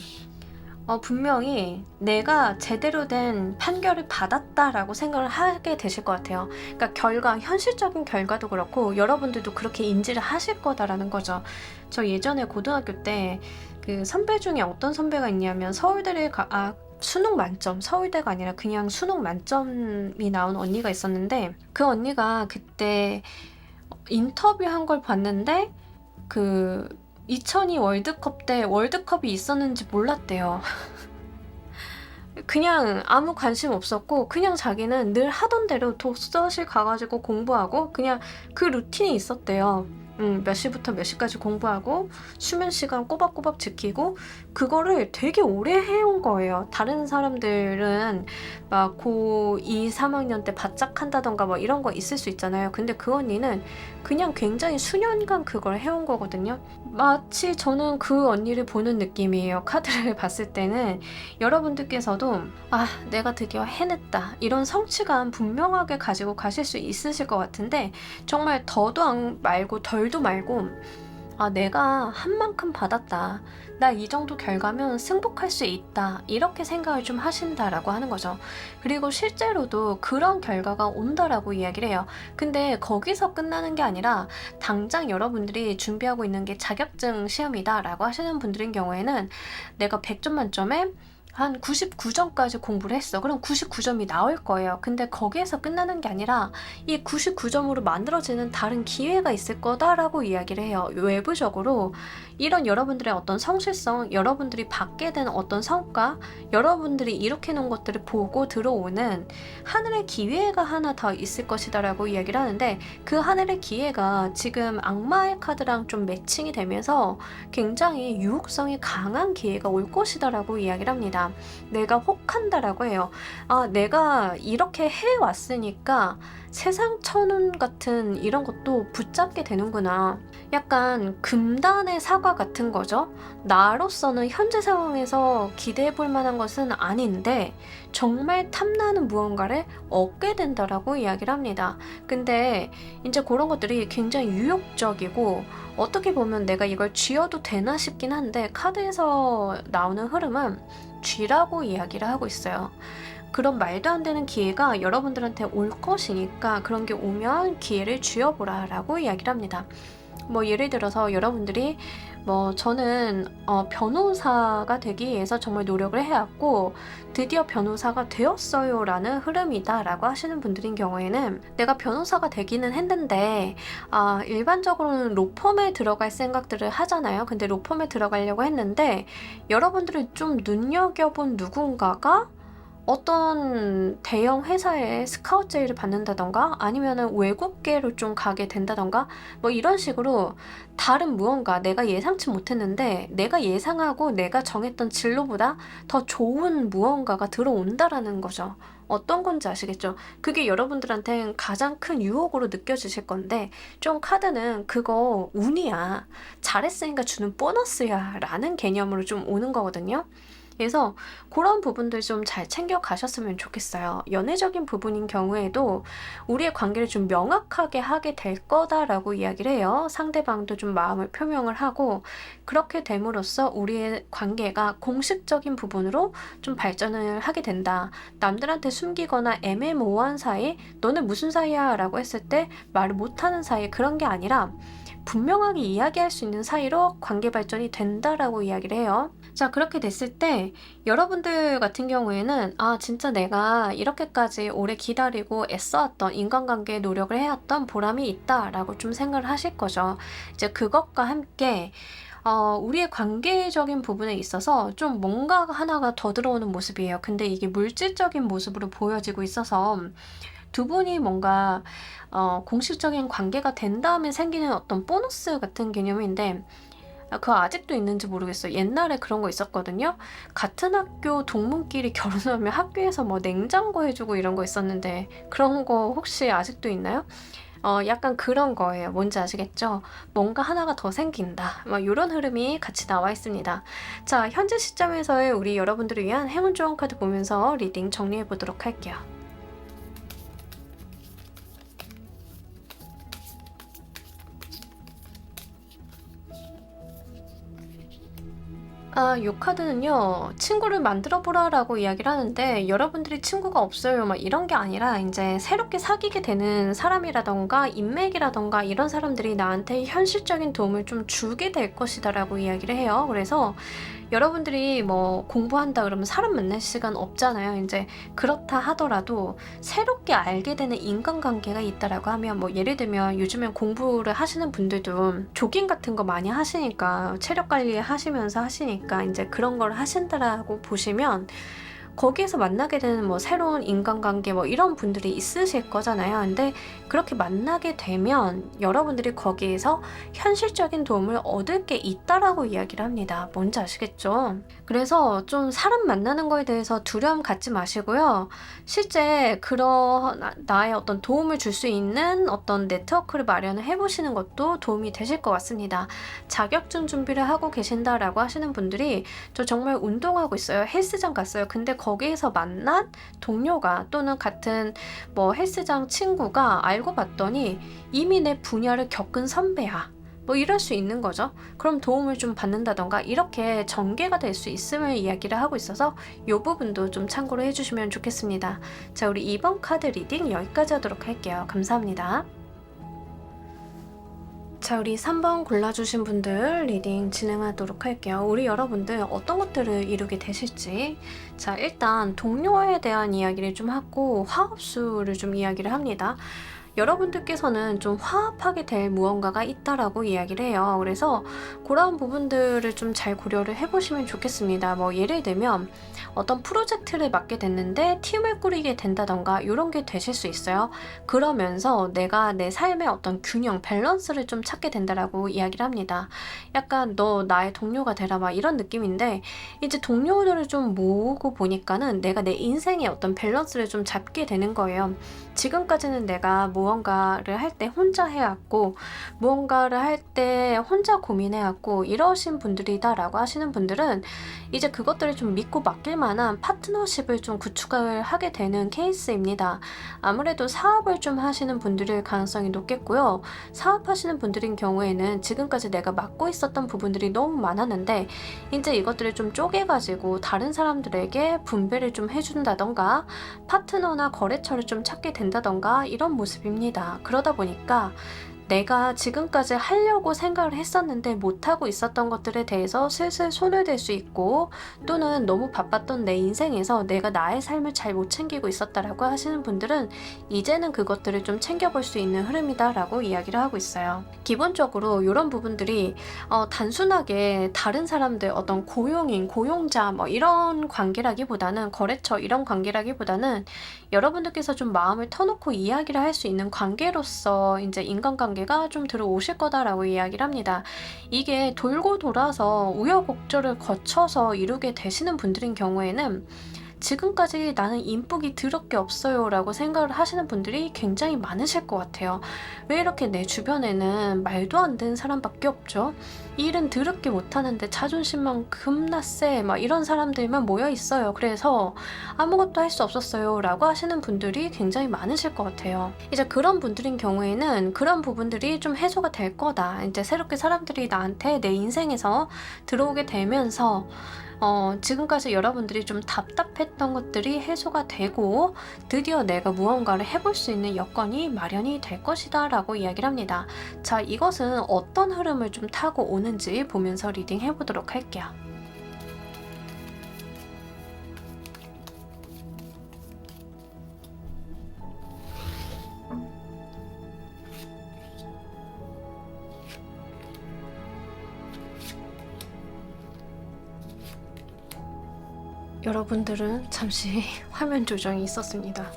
분명히 내가 제대로 된 판결을 받았다라고 생각을 하게 되실 것 같아요. 그러니까 현실적인 결과도 그렇고 여러분들도 그렇게 인지를 하실 거다라는 거죠. 저 예전에 고등학교 때 그 선배 중에 어떤 선배가 있냐면 수능 만점, 서울대가 아니라 그냥 수능 만점이 나온 언니가 있었는데, 그 언니가 그때 인터뷰한 걸 봤는데 그 2002 월드컵 때 월드컵이 있었는지 몰랐대요. 그냥 아무 관심 없었고 그냥 자기는 늘 하던 대로 독서실 가가지고 공부하고 그냥 그 루틴이 있었대요. 몇 시부터 몇 시까지 공부하고 수면 시간 꼬박꼬박 지키고 그거를 되게 오래 해온 거예요. 다른 사람들은 막 고2, 3학년 때 바짝 한다던가 뭐 이런 거 있을 수 있잖아요. 근데 그 언니는 그냥 굉장히 수년간 그걸 해온 거거든요. 마치 저는 그 언니를 보는 느낌이에요. 카드를 봤을 때는 여러분들께서도 내가 드디어 해냈다 이런 성취감 분명하게 가지고 가실 수 있으실 것 같은데, 정말 더도 말고 덜도 말고 내가 한 만큼 받았다, 나 이 정도 결과면 승복할 수 있다, 이렇게 생각을 좀 하신다라고 하는 거죠. 그리고 실제로도 그런 결과가 온다라고 이야기를 해요. 근데 거기서 끝나는 게 아니라 당장 여러분들이 준비하고 있는 게 자격증 시험이다 라고 하시는 분들인 경우에는 내가 100점 만점에 한 99점까지 공부를 했어. 그럼 99점이 나올 거예요. 근데 거기에서 끝나는 게 아니라 이 99점으로 만들어지는 다른 기회가 있을 거다라고 이야기를 해요. 외부적으로 이런 여러분들의 어떤 성실성, 여러분들이 받게 된 어떤 성과, 여러분들이 이렇게 놓은 것들을 보고 들어오는 하늘의 기회가 하나 더 있을 것이다 라고 이야기를 하는데, 그 하늘의 기회가 지금 악마의 카드랑 좀 매칭이 되면서 굉장히 유혹성이 강한 기회가 올 것이다 라고 이야기를 합니다. 내가 혹한다라고 해요. 내가 이렇게 해왔으니까 세상 천운 같은 이런 것도 붙잡게 되는구나. 약간 금단의 사과 같은 거죠. 나로서는 현재 상황에서 기대해 볼 만한 것은 아닌데 정말 탐나는 무언가를 얻게 된다라고 이야기를 합니다. 근데 이제 그런 것들이 굉장히 유혹적이고 어떻게 보면 내가 이걸 쥐어도 되나 싶긴 한데, 카드에서 나오는 흐름은 쥐라고 이야기를 하고 있어요. 그런 말도 안 되는 기회가 여러분들한테 올 것이니까 그런 게 오면 기회를 쥐어보라 라고 이야기를 합니다. 뭐 예를 들어서 여러분들이 저는 변호사가 되기 위해서 정말 노력을 해왔고 드디어 변호사가 되었어요 라는 흐름이다 라고 하시는 분들인 경우에는, 내가 변호사가 되기는 했는데 일반적으로는 로펌에 들어갈 생각들을 하잖아요. 근데 로펌에 들어가려고 했는데 여러분들을 좀 눈여겨본 누군가가 어떤 대형 회사에 스카우트 제의를 받는다던가 아니면은 외국계로 좀 가게 된다던가 뭐 이런 식으로 다른 무언가, 내가 예상치 못했는데 내가 예상하고 내가 정했던 진로보다 더 좋은 무언가가 들어온다라는 거죠. 어떤 건지 아시겠죠? 그게 여러분들한테는 가장 큰 유혹으로 느껴지실 건데, 좀 카드는 그거 운이야, 잘했으니까 주는 보너스야 라는 개념으로 좀 오는 거거든요. 그래서 그런 부분들 좀 잘 챙겨 가셨으면 좋겠어요. 연애적인 부분인 경우에도 우리의 관계를 좀 명확하게 하게 될 거다라고 이야기를 해요. 상대방도 좀 마음을 표명을 하고 그렇게 됨으로써 우리의 관계가 공식적인 부분으로 좀 발전을 하게 된다. 남들한테 숨기거나 애매모호한 사이, 너는 무슨 사이야? 라고 했을 때 말을 못하는 사이, 그런 게 아니라 분명하게 이야기할 수 있는 사이로 관계 발전이 된다라고 이야기를 해요. 자, 그렇게 됐을 때 여러분들 같은 경우에는 진짜 내가 이렇게까지 오래 기다리고 애써왔던 인간관계에 노력을 해왔던 보람이 있다라고 좀 생각을 하실 거죠. 이제 그것과 함께 우리의 관계적인 부분에 있어서 좀 뭔가 하나가 더 들어오는 모습이에요. 근데 이게 물질적인 모습으로 보여지고 있어서 두 분이 뭔가 공식적인 관계가 된 다음에 생기는 어떤 보너스 같은 개념인데 그거 아직도 있는지 모르겠어요. 옛날에 그런 거 있었거든요. 같은 학교 동문끼리 결혼하면 학교에서 뭐 냉장고 해주고 이런 거 있었는데 그런 거 혹시 아직도 있나요? 약간 그런 거예요. 뭔지 아시겠죠? 뭔가 하나가 더 생긴다. 이런 흐름이 같이 나와 있습니다. 자, 현재 시점에서의 우리 여러분들을 위한 행운 조언 카드 보면서 리딩 정리해 보도록 할게요. 이 카드는요, 친구를 만들어 보라라고 이야기를 하는데, 여러분들이 친구가 없어요, 이런 게 아니라, 이제 새롭게 사귀게 되는 사람이라던가, 인맥이라던가, 이런 사람들이 나한테 현실적인 도움을 좀 주게 될 것이다라고 이야기를 해요. 그래서 여러분들이 뭐 공부한다 그러면 사람 만날 시간 없잖아요. 이제 그렇다 하더라도 새롭게 알게 되는 인간관계가 있다라고 하면 뭐 예를 들면 요즘엔 공부를 하시는 분들도 조깅 같은 거 많이 하시니까 체력 관리 하시면서 하시니까 이제 그런 걸 하신다라고 보시면 거기에서 만나게 되는 뭐 새로운 인간관계 뭐 이런 분들이 있으실 거잖아요. 근데 그렇게 만나게 되면 여러분들이 거기에서 현실적인 도움을 얻을 게 있다라고 이야기를 합니다. 뭔지 아시겠죠? 그래서 좀 사람 만나는 거에 대해서 두려움 갖지 마시고요. 실제 그런 나의 어떤 도움을 줄 수 있는 어떤 네트워크를 마련을 해보시는 것도 도움이 되실 것 같습니다. 자격증 준비를 하고 계신다라고 하시는 분들이 저 정말 운동하고 있어요. 헬스장 갔어요. 근데 거기에서 만난 동료가 또는 같은 뭐 헬스장 친구가 알고 봤더니 이미 내 분야를 겪은 선배야. 뭐 이럴 수 있는 거죠. 그럼 도움을 좀 받는다던가 이렇게 전개가 될 수 있음을 이야기를 하고 있어서 이 부분도 좀 참고로 해주시면 좋겠습니다. 자, 우리 이번 카드 리딩 여기까지 하도록 할게요. 감사합니다. 자, 우리 3번 골라주신 분들 리딩 진행하도록 할게요. 우리 여러분들 어떤 것들을 이루게 되실지. 자, 일단 동료에 대한 이야기를 좀 하고 화합수를 좀 이야기를 합니다. 여러분들께서는 좀 화합하게 될 무언가가 있다라고 이야기를 해요. 그래서 그런 부분들을 좀 잘 고려를 해보시면 좋겠습니다. 뭐 예를 들면 어떤 프로젝트를 맡게 됐는데 팀을 꾸리게 된다던가 이런 게 되실 수 있어요. 그러면서 내가 내 삶의 어떤 균형, 밸런스를 좀 찾게 된다라고 이야기를 합니다. 약간 너 나의 동료가 되라 막 이런 느낌인데 이제 동료들을 좀 모으고 보니까는 내가 내 인생의 어떤 밸런스를 좀 잡게 되는 거예요. 지금까지는 내가 무언가를 할 때 혼자 해왔고 무언가를 할 때 혼자 고민해왔고 이러신 분들이다라고 하시는 분들은 이제 그것들을 좀 믿고 맡길 만한 파트너십을 좀 구축을 하게 되는 케이스입니다. 아무래도 사업을 좀 하시는 분들일 가능성이 높겠고요. 사업하시는 분들인 경우에는 지금까지 내가 맡고 있었던 부분들이 너무 많았는데 이제 이것들을 좀 쪼개가지고 다른 사람들에게 분배를 좀 해준다던가 파트너나 거래처를 좀 찾게 된다던가 이런 모습입니다. 그러다 보니까 내가 지금까지 하려고 생각을 했었는데 못하고 있었던 것들에 대해서 슬슬 손을 댈 수 있고 또는 너무 바빴던 내 인생에서 내가 나의 삶을 잘 못 챙기고 있었다라고 하시는 분들은 이제는 그것들을 좀 챙겨볼 수 있는 흐름이다라고 이야기를 하고 있어요. 기본적으로 이런 부분들이 단순하게 다른 사람들 어떤 고용인, 고용자 뭐 이런 관계라기보다는 거래처 이런 관계라기보다는 여러분들께서 좀 마음을 터놓고 이야기를 할 수 있는 관계로서 이제 인간관계가 좀 들어오실 거다라고 이야기를 합니다. 이게 돌고 돌아서 우여곡절을 거쳐서 이루게 되시는 분들인 경우에는 지금까지 나는 인복이 더럽게 없어요 라고 생각을 하시는 분들이 굉장히 많으실 것 같아요. 왜 이렇게 내 주변에는 말도 안 되는 사람밖에 없죠? 일은 더럽게 못하는데 자존심만 겁나 세, 막 이런 사람들만 모여 있어요. 그래서 아무것도 할 수 없었어요 라고 하시는 분들이 굉장히 많으실 것 같아요. 이제 그런 분들인 경우에는 그런 부분들이 좀 해소가 될 거다. 이제 새롭게 사람들이 나한테 내 인생에서 들어오게 되면서 지금까지 여러분들이 좀 답답했던 것들이 해소가 되고 드디어 내가 무언가를 해볼 수 있는 여건이 마련이 될 것이다 라고 이야기를 합니다. 자, 이것은 어떤 흐름을 좀 타고 오는지 보면서 리딩 해보도록 할게요. 여러분들은 잠시 화면 조정이 있었습니다.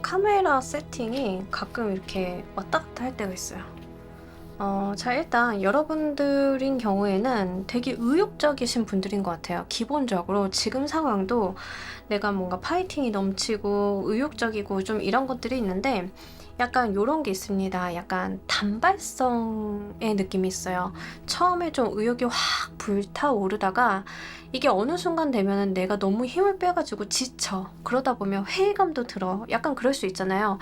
카메라 세팅이 가끔 이렇게 왔다 갔다 할 때가 있어요. 자, 일단 여러분들인 경우에는 되게 의욕적이신 분들인 것 같아요. 기본적으로 지금 상황도 내가 뭔가 파이팅이 넘치고 의욕적이고 좀 이런 것들이 있는데 약간 요런 게 있습니다. 약간 단발성의 느낌이 있어요. 처음에 좀 의욕이 확 불타오르다가 이게 어느 순간 되면은 내가 너무 힘을 빼가지고 지쳐. 그러다 보면 회의감도 들어. 약간 그럴 수 있잖아요.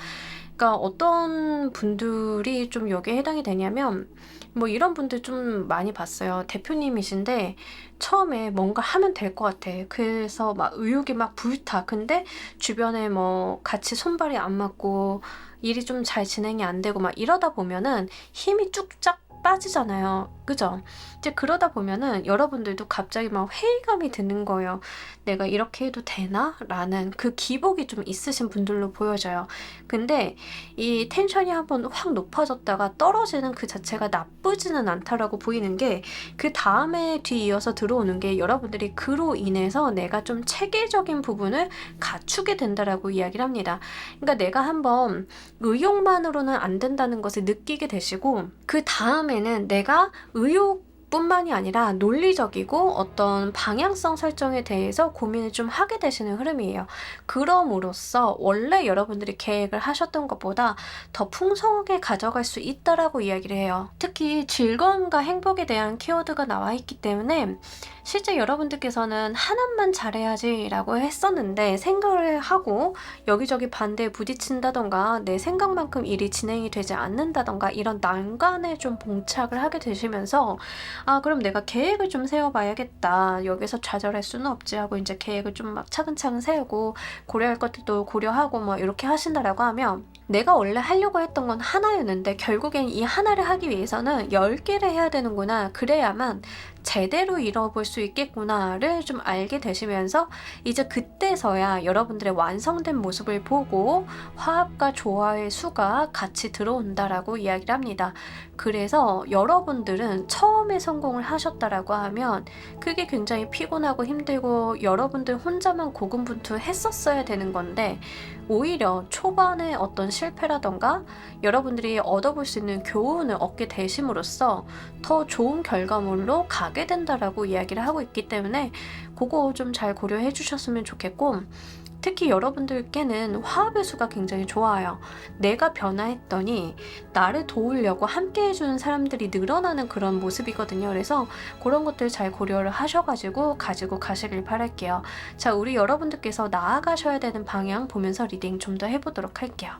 그러니까 어떤 분들이 좀 여기에 해당이 되냐면 뭐 이런 분들 좀 많이 봤어요. 대표님이신데 처음에 뭔가 하면 될 것 같아. 그래서 막 의욕이 막 불타. 근데 주변에 뭐 같이 손발이 안 맞고 일이 좀 잘 진행이 안 되고 막 이러다 보면은 힘이 쭉쫙 빠지잖아요. 그죠? 이제 그러다 보면은 여러분들도 갑자기 막 회의감이 드는 거예요. 내가 이렇게 해도 되나? 라는 그 기복이 좀 있으신 분들로 보여져요. 근데 이 텐션이 한번 확 높아졌다가 떨어지는 그 자체가 나쁘지는 않다라고 보이는 게 그 다음에 뒤이어서 들어오는 게 여러분들이 그로 인해서 내가 좀 체계적인 부분을 갖추게 된다라고 이야기를 합니다. 그러니까 내가 한번 의욕만으로는 안 된다는 것을 느끼게 되시고 그 다음에는 내가 의욕뿐만이 아니라 논리적이고 어떤 방향성 설정에 대해서 고민을 좀 하게 되시는 흐름이에요. 그럼으로써 원래 여러분들이 계획을 하셨던 것보다 더 풍성하게 가져갈 수 있다라고 이야기를 해요. 특히 즐거움과 행복에 대한 키워드가 나와 있기 때문에 실제 여러분들께서는 하나만 잘해야지 라고 했었는데 생각을 하고 여기저기 반대에 부딪힌다던가 내 생각만큼 일이 진행이 되지 않는다던가 이런 난관에 좀 봉착을 하게 되시면서 아, 그럼 내가 계획을 좀 세워봐야겠다. 여기서 좌절할 수는 없지 하고 이제 계획을 좀 막 차근차근 세우고 고려할 것들도 고려하고 뭐 이렇게 하신다라고 하면 내가 원래 하려고 했던 건 하나였는데 결국엔 이 하나를 하기 위해서는 10개를 해야 되는구나. 그래야만 제대로 이뤄볼 수 있겠구나를 좀 알게 되시면서 이제 그때서야 여러분들의 완성된 모습을 보고 화합과 조화의 수가 같이 들어온다라고 이야기를 합니다. 그래서 여러분들은 처음에 성공을 하셨다라고 하면 그게 굉장히 피곤하고 힘들고 여러분들 혼자만 고군분투했었어야 되는 건데 오히려 초반에 어떤 실패라던가 여러분들이 얻어볼 수 있는 교훈을 얻게 되심으로써 더 좋은 결과물로 가게 된다라고 이야기를 하고 있기 때문에 그거 좀 잘 고려해 주셨으면 좋겠고 특히 여러분들께는 화합의 수가 굉장히 좋아요. 내가 변화했더니 나를 도우려고 함께 해주는 사람들이 늘어나는 그런 모습이거든요. 그래서 그런 것들 잘 고려를 하셔가지고 가지고 가시길 바랄게요. 자, 우리 여러분들께서 나아가셔야 되는 방향 보면서 리딩 좀 더 해보도록 할게요.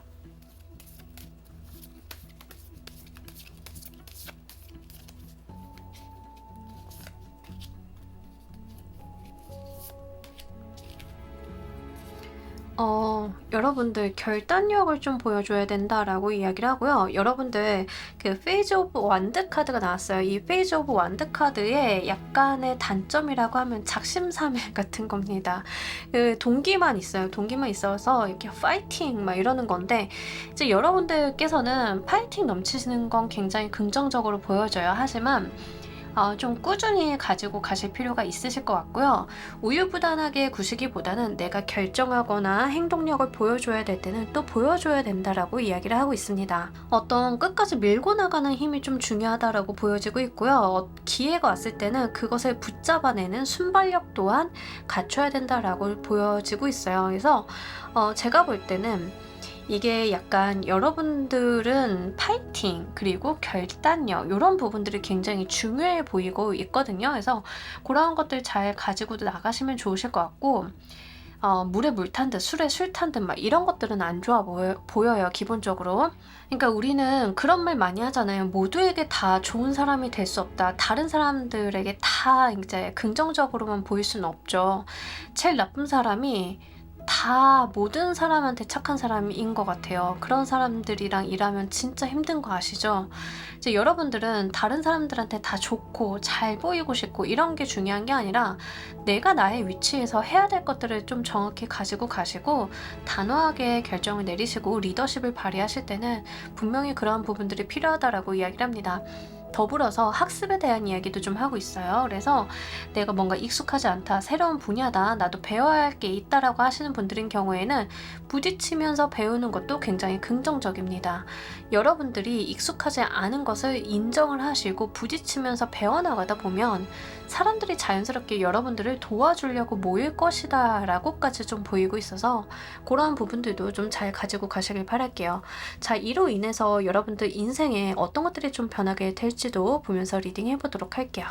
여러분들 결단력을 좀 보여줘야 된다라고 이야기를 하고요. 여러분들 그 페이즈 오브 완드 카드가 나왔어요. 이 페이즈 오브 완드 카드의 약간의 단점이라고 하면 작심삼일 같은 겁니다. 그 동기만 있어요. 동기만 있어서 이렇게 파이팅 막 이러는 건데 이제 여러분들께서는 파이팅 넘치시는 건 굉장히 긍정적으로 보여져요. 하지만 좀 꾸준히 가지고 가실 필요가 있으실 것 같고요. 우유부단하게 구시기보다는 내가 결정하거나 행동력을 보여줘야 될 때는 또 보여줘야 된다라고 이야기를 하고 있습니다. 어떤 끝까지 밀고 나가는 힘이 좀 중요하다라고 보여지고 있고요. 기회가 왔을 때는 그것을 붙잡아내는 순발력 또한 갖춰야 된다라고 보여지고 있어요. 그래서 제가 볼 때는 이게 약간 여러분들은 파이팅 그리고 결단력 이런 부분들이 굉장히 중요해 보이고 있거든요. 그래서 그런 것들 잘 가지고 나가시면 좋으실 것 같고, 물에 물 탄 듯 술에 술 탄 듯 막 이런 것들은 안 좋아 보여요, 기본적으로. 그러니까 우리는 그런 말 많이 하잖아요. 모두에게 다 좋은 사람이 될 수 없다. 다른 사람들에게 다 이제 긍정적으로만 보일 수는 없죠. 제일 나쁜 사람이 다 모든 사람한테 착한 사람인 것 같아요. 그런 사람들이랑 일하면 진짜 힘든 거 아시죠? 이제 여러분들은 다른 사람들한테 다 좋고 잘 보이고 싶고 이런 게 중요한 게 아니라 내가 나의 위치에서 해야 될 것들을 좀 정확히 가지고 가시고 단호하게 결정을 내리시고 리더십을 발휘하실 때는 분명히 그러한 부분들이 필요하다라고 이야기를 합니다. 더불어서 학습에 대한 이야기도 좀 하고 있어요. 그래서 내가 뭔가 익숙하지 않다, 새로운 분야다, 나도 배워야 할 게 있다라고 하시는 분들인 경우에는 부딪히면서 배우는 것도 굉장히 긍정적입니다. 여러분들이 익숙하지 않은 것을 인정을 하시고 부딪히면서 배워나가다 보면 사람들이 자연스럽게 여러분들을 도와주려고 모일 것이다 라고까지 좀 보이고 있어서 그러한 부분들도 좀 잘 가지고 가시길 바랄게요. 자, 이로 인해서 여러분들 인생에 어떤 것들이 좀 변하게 될지도 보면서 리딩 해보도록 할게요.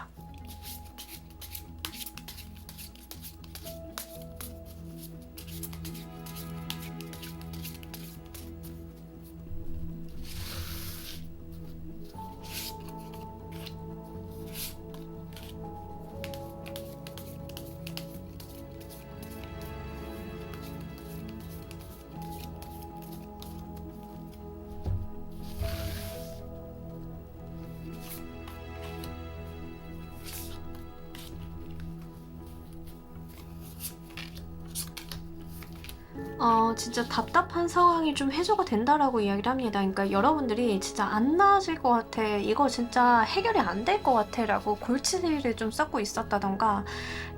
진짜 답답한 상황이 좀 해소가 된다라고 이야기를 합니다. 그러니까 여러분들이 진짜 안 나아질 것 같아, 이거 진짜 해결이 안 될 것 같아 라고 골치를 좀 썩고 있었다던가,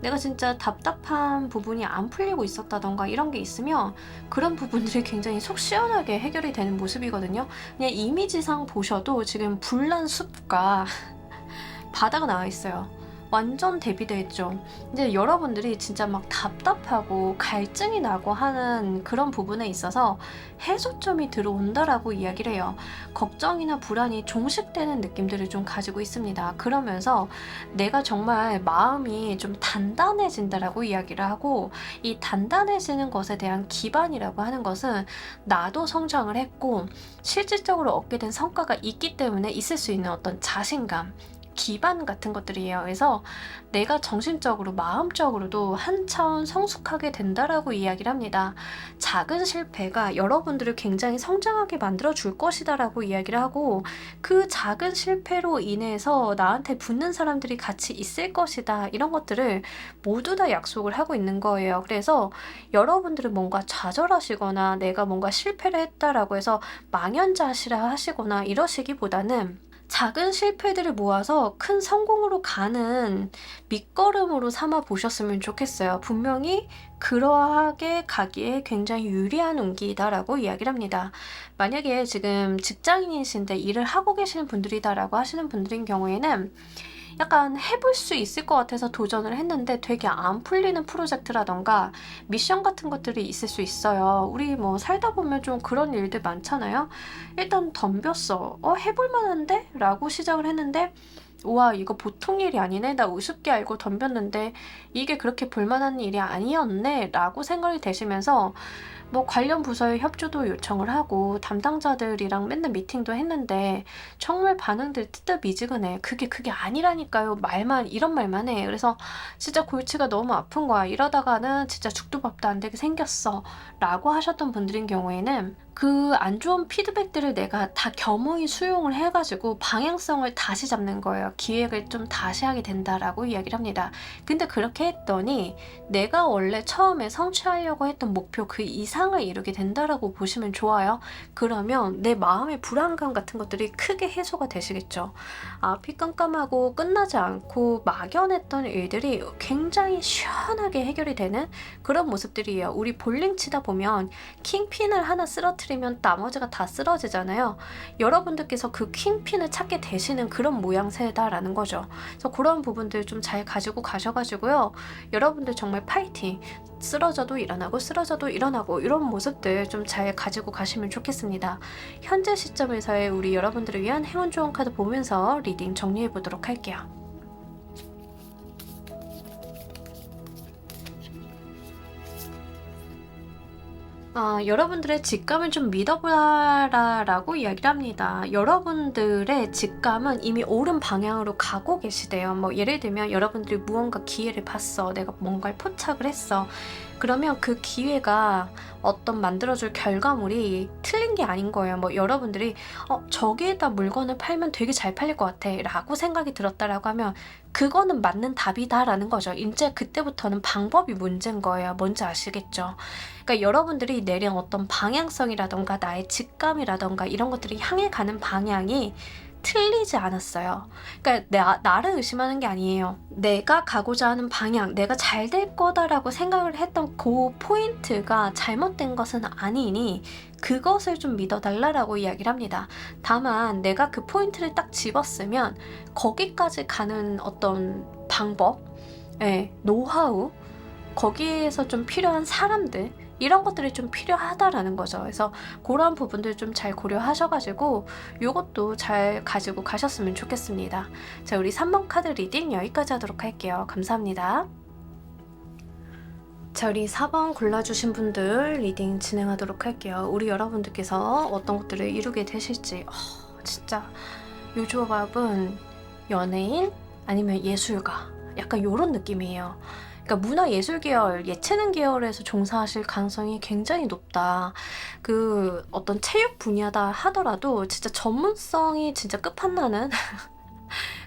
내가 진짜 답답한 부분이 안 풀리고 있었다던가 이런 게 있으면 그런 부분들이 굉장히 속 시원하게 해결이 되는 모습이거든요. 그냥 이미지상 보셔도 지금 불난 숲과 바다가 나와 있어요. 완전 대비되어 있죠. 이제 여러분들이 진짜 막 답답하고 갈증이 나고 하는 그런 부분에 있어서 해소점이 들어온다라고 이야기를 해요. 걱정이나 불안이 종식되는 느낌들을 좀 가지고 있습니다. 그러면서 내가 정말 마음이 좀 단단해진다라고 이야기를 하고, 이 단단해지는 것에 대한 기반이라고 하는 것은 나도 성장을 했고 실질적으로 얻게 된 성과가 있기 때문에 있을 수 있는 어떤 자신감, 기반 같은 것들이에요. 그래서 내가 정신적으로 마음적으로도 한 차원 성숙하게 된다라고 이야기를 합니다. 작은 실패가 여러분들을 굉장히 성장하게 만들어 줄 것이다 라고 이야기를 하고, 그 작은 실패로 인해서 나한테 붙는 사람들이 같이 있을 것이다, 이런 것들을 모두 다 약속을 하고 있는 거예요. 그래서 여러분들은 뭔가 좌절하시거나 내가 뭔가 실패를 했다라고 해서 망연자실화 하시거나 이러시기보다는 작은 실패들을 모아서 큰 성공으로 가는 밑거름으로 삼아 보셨으면 좋겠어요. 분명히 그러하게 가기에 굉장히 유리한 운기다라고 이야기를 합니다. 만약에 지금 직장인이신데 일을 하고 계시는 분들이다라고 하시는 분들인 경우에는 약간 해볼 수 있을 것 같아서 도전을 했는데 되게 안 풀리는 프로젝트라던가 미션 같은 것들이 있을 수 있어요. 우리 뭐 살다 보면 좀 그런 일들 많잖아요. 일단 덤볐어. 해볼 만한데? 라고 시작을 했는데, 우와, 이거 보통 일이 아니네. 나 우습게 알고 덤볐는데 이게 그렇게 볼만한 일이 아니었네 라고 생각이 되시면서 뭐 관련 부서에 협조도 요청을 하고 담당자들이랑 맨날 미팅도 했는데 정말 반응들 뜨뜻미지근해. 그게 아니라니까요. 이런 말만 해. 그래서 진짜 골치가 너무 아픈 거야. 이러다가는 진짜 죽도 밥도 안 되게 생겼어 라고 하셨던 분들인 경우에는 그 안 좋은 피드백들을 내가 다 겸허히 수용을 해가지고 방향성을 다시 잡는 거예요. 기획을 좀 다시 하게 된다라고 이야기를 합니다. 근데 그렇게 했더니 내가 원래 처음에 성취하려고 했던 목표 그 이상 이상을 이루게 된다라고 보시면 좋아요. 그러면 내 마음의 불안감 같은 것들이 크게 해소가 되시겠죠. 앞이 깜깜하고 끝나지 않고 막연했던 일들이 굉장히 시원하게 해결이 되는 그런 모습들이에요. 우리 볼링 치다 보면 킹핀을 하나 쓰러뜨리면 나머지가 다 쓰러지잖아요. 여러분들께서 그 킹핀을 찾게 되시는 그런 모양새다라는 거죠. 그래서 그런 부분들 좀 잘 가지고 가셔가지고요. 여러분들 정말 파이팅! 쓰러져도 일어나고 쓰러져도 일어나고 이런 모습들 좀 잘 가지고 가시면 좋겠습니다. 현재 시점에서의 우리 여러분들을 위한 행운 좋은 카드 보면서 리딩 정리해 보도록 할게요. 여러분들의 직감을 좀 믿어보라 라고 이야기를 합니다. 여러분들의 직감은 이미 옳은 방향으로 가고 계시대요. 뭐 예를 들면 여러분들이 무언가 기회를 봤어. 내가 뭔가를 포착을 했어. 그러면 그 기회가 어떤 만들어줄 결과물이 틀린 게 아닌 거예요. 뭐 여러분들이 저기에다 물건을 팔면 되게 잘 팔릴 것 같아 라고 생각이 들었다라고 하면 그거는 맞는 답이다 라는 거죠. 이제 그때부터는 방법이 문제인 거예요. 뭔지 아시겠죠? 그러니까 여러분들이 내린 어떤 방향성이라던가 나의 직감이라던가 이런 것들이 향해 가는 방향이 틀리지 않았어요. 그러니까 나를 의심하는 게 아니에요. 내가 가고자 하는 방향, 내가 잘 될 거다라고 생각을 했던 그 포인트가 잘못된 것은 아니니 그것을 좀 믿어달라라고 이야기를 합니다. 다만 내가 그 포인트를 딱 집었으면 거기까지 가는 어떤 방법, 노하우, 거기에서 좀 필요한 사람들 이런 것들이 좀 필요하다라는 거죠. 그래서 그런 부분들 좀 잘 고려하셔가지고 요것도 잘 가지고 가셨으면 좋겠습니다. 자, 우리 3번 카드 리딩 여기까지 하도록 할게요. 감사합니다. 자, 우리 4번 골라주신 분들 리딩 진행하도록 할게요. 우리 여러분들께서 어떤 것들을 이루게 되실지 진짜 요 조합은 연예인 아니면 예술가 약간 요런 느낌이에요. 그러니까 문화예술 계열, 예체능 계열에서 종사하실 가능성이 굉장히 높다. 그 어떤 체육 분야다 하더라도 진짜 전문성이 진짜 끝판나는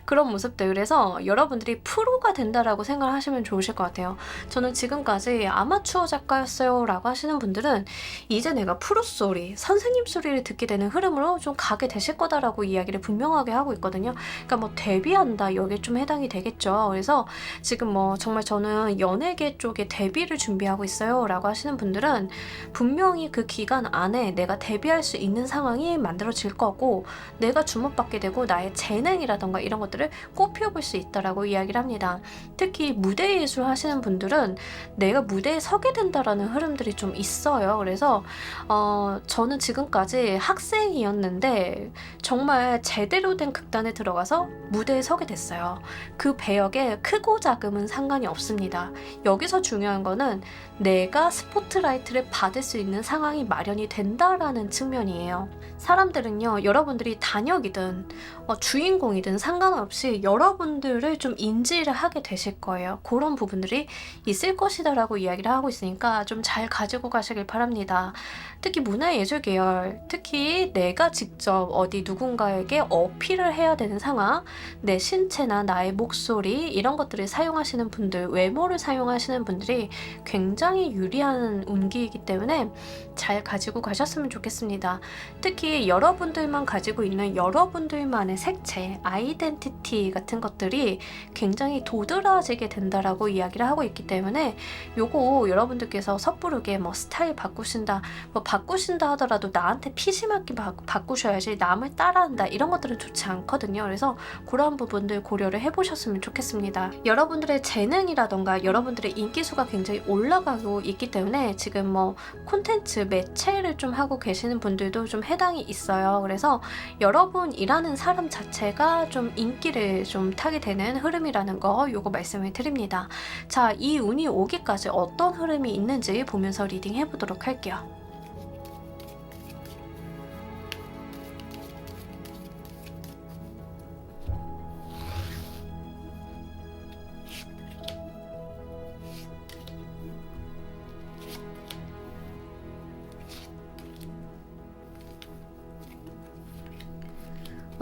그런 모습들. 그래서 여러분들이 프로가 된다라고 생각을 하시면 좋으실 것 같아요. 저는 지금까지 아마추어 작가였어요 라고 하시는 분들은 이제 내가 프로 소리, 선생님 소리를 듣게 되는 흐름으로 좀 가게 되실 거다라고 이야기를 분명하게 하고 있거든요. 그러니까 뭐 데뷔한다 여기에 좀 해당이 되겠죠. 그래서 지금 뭐 정말 저는 연예계 쪽에 데뷔를 준비하고 있어요 라고 하시는 분들은 분명히 그 기간 안에 내가 데뷔할 수 있는 상황이 만들어질 거고 내가 주목받게 되고 나의 재능이라던가 이런 것들을 꽃 피워볼 수 있다라고 이야기를 합니다. 특히 무대 예술 하시는 분들은 내가 무대에 서게 된다라는 흐름들이 좀 있어요. 그래서 저는 지금까지 학생이었는데 정말 제대로 된 극단에 들어가서 무대에 서게 됐어요. 그 배역에 크고 작음은 상관이 없습니다. 여기서 중요한 거는 내가 스포트라이트를 받을 수 있는 상황이 마련이 된다라는 측면이에요. 사람들은요, 여러분들이 단역이든 주인공이든 상관없이 여러분들을 좀 인지를 하게 되실 거예요. 그런 부분들이 있을 것이다라고 이야기를 하고 있으니까 좀 잘 가지고 가시길 바랍니다. 특히 문화예술 계열, 특히 내가 직접 어디 누군가에게 어필을 해야 되는 상황, 내 신체나 나의 목소리 이런 것들을 사용하시는 분들, 외모를 사용하시는 분들이 굉장히 유리한 운기이기 때문에 잘 가지고 가셨으면 좋겠습니다. 특히 여러분들만 가지고 있는 여러분들만의 색채, 아이덴티티 같은 것들이 굉장히 도드라지게 된다라고 이야기를 하고 있기 때문에 요거 여러분들께서 섣부르게 뭐 스타일 바꾸신다, 뭐 바꾸신다 하더라도 나한테 피심하게 바꾸셔야지 남을 따라한다 이런 것들은 좋지 않거든요. 그래서 그런 부분들 고려를 해보셨으면 좋겠습니다. 여러분들의 재능이라던가 여러분들의 인기수가 굉장히 올라가고 있기 때문에 지금 뭐 콘텐츠 매체를 좀 하고 계시는 분들도 좀 해당이 있어요. 그래서 여러분이라는 사람 자체가 좀 인기를 좀 타게 되는 흐름이라는 거 요거 말씀을 드립니다. 자, 이 운이 오기까지 어떤 흐름이 있는지 보면서 리딩 해보도록 할게요.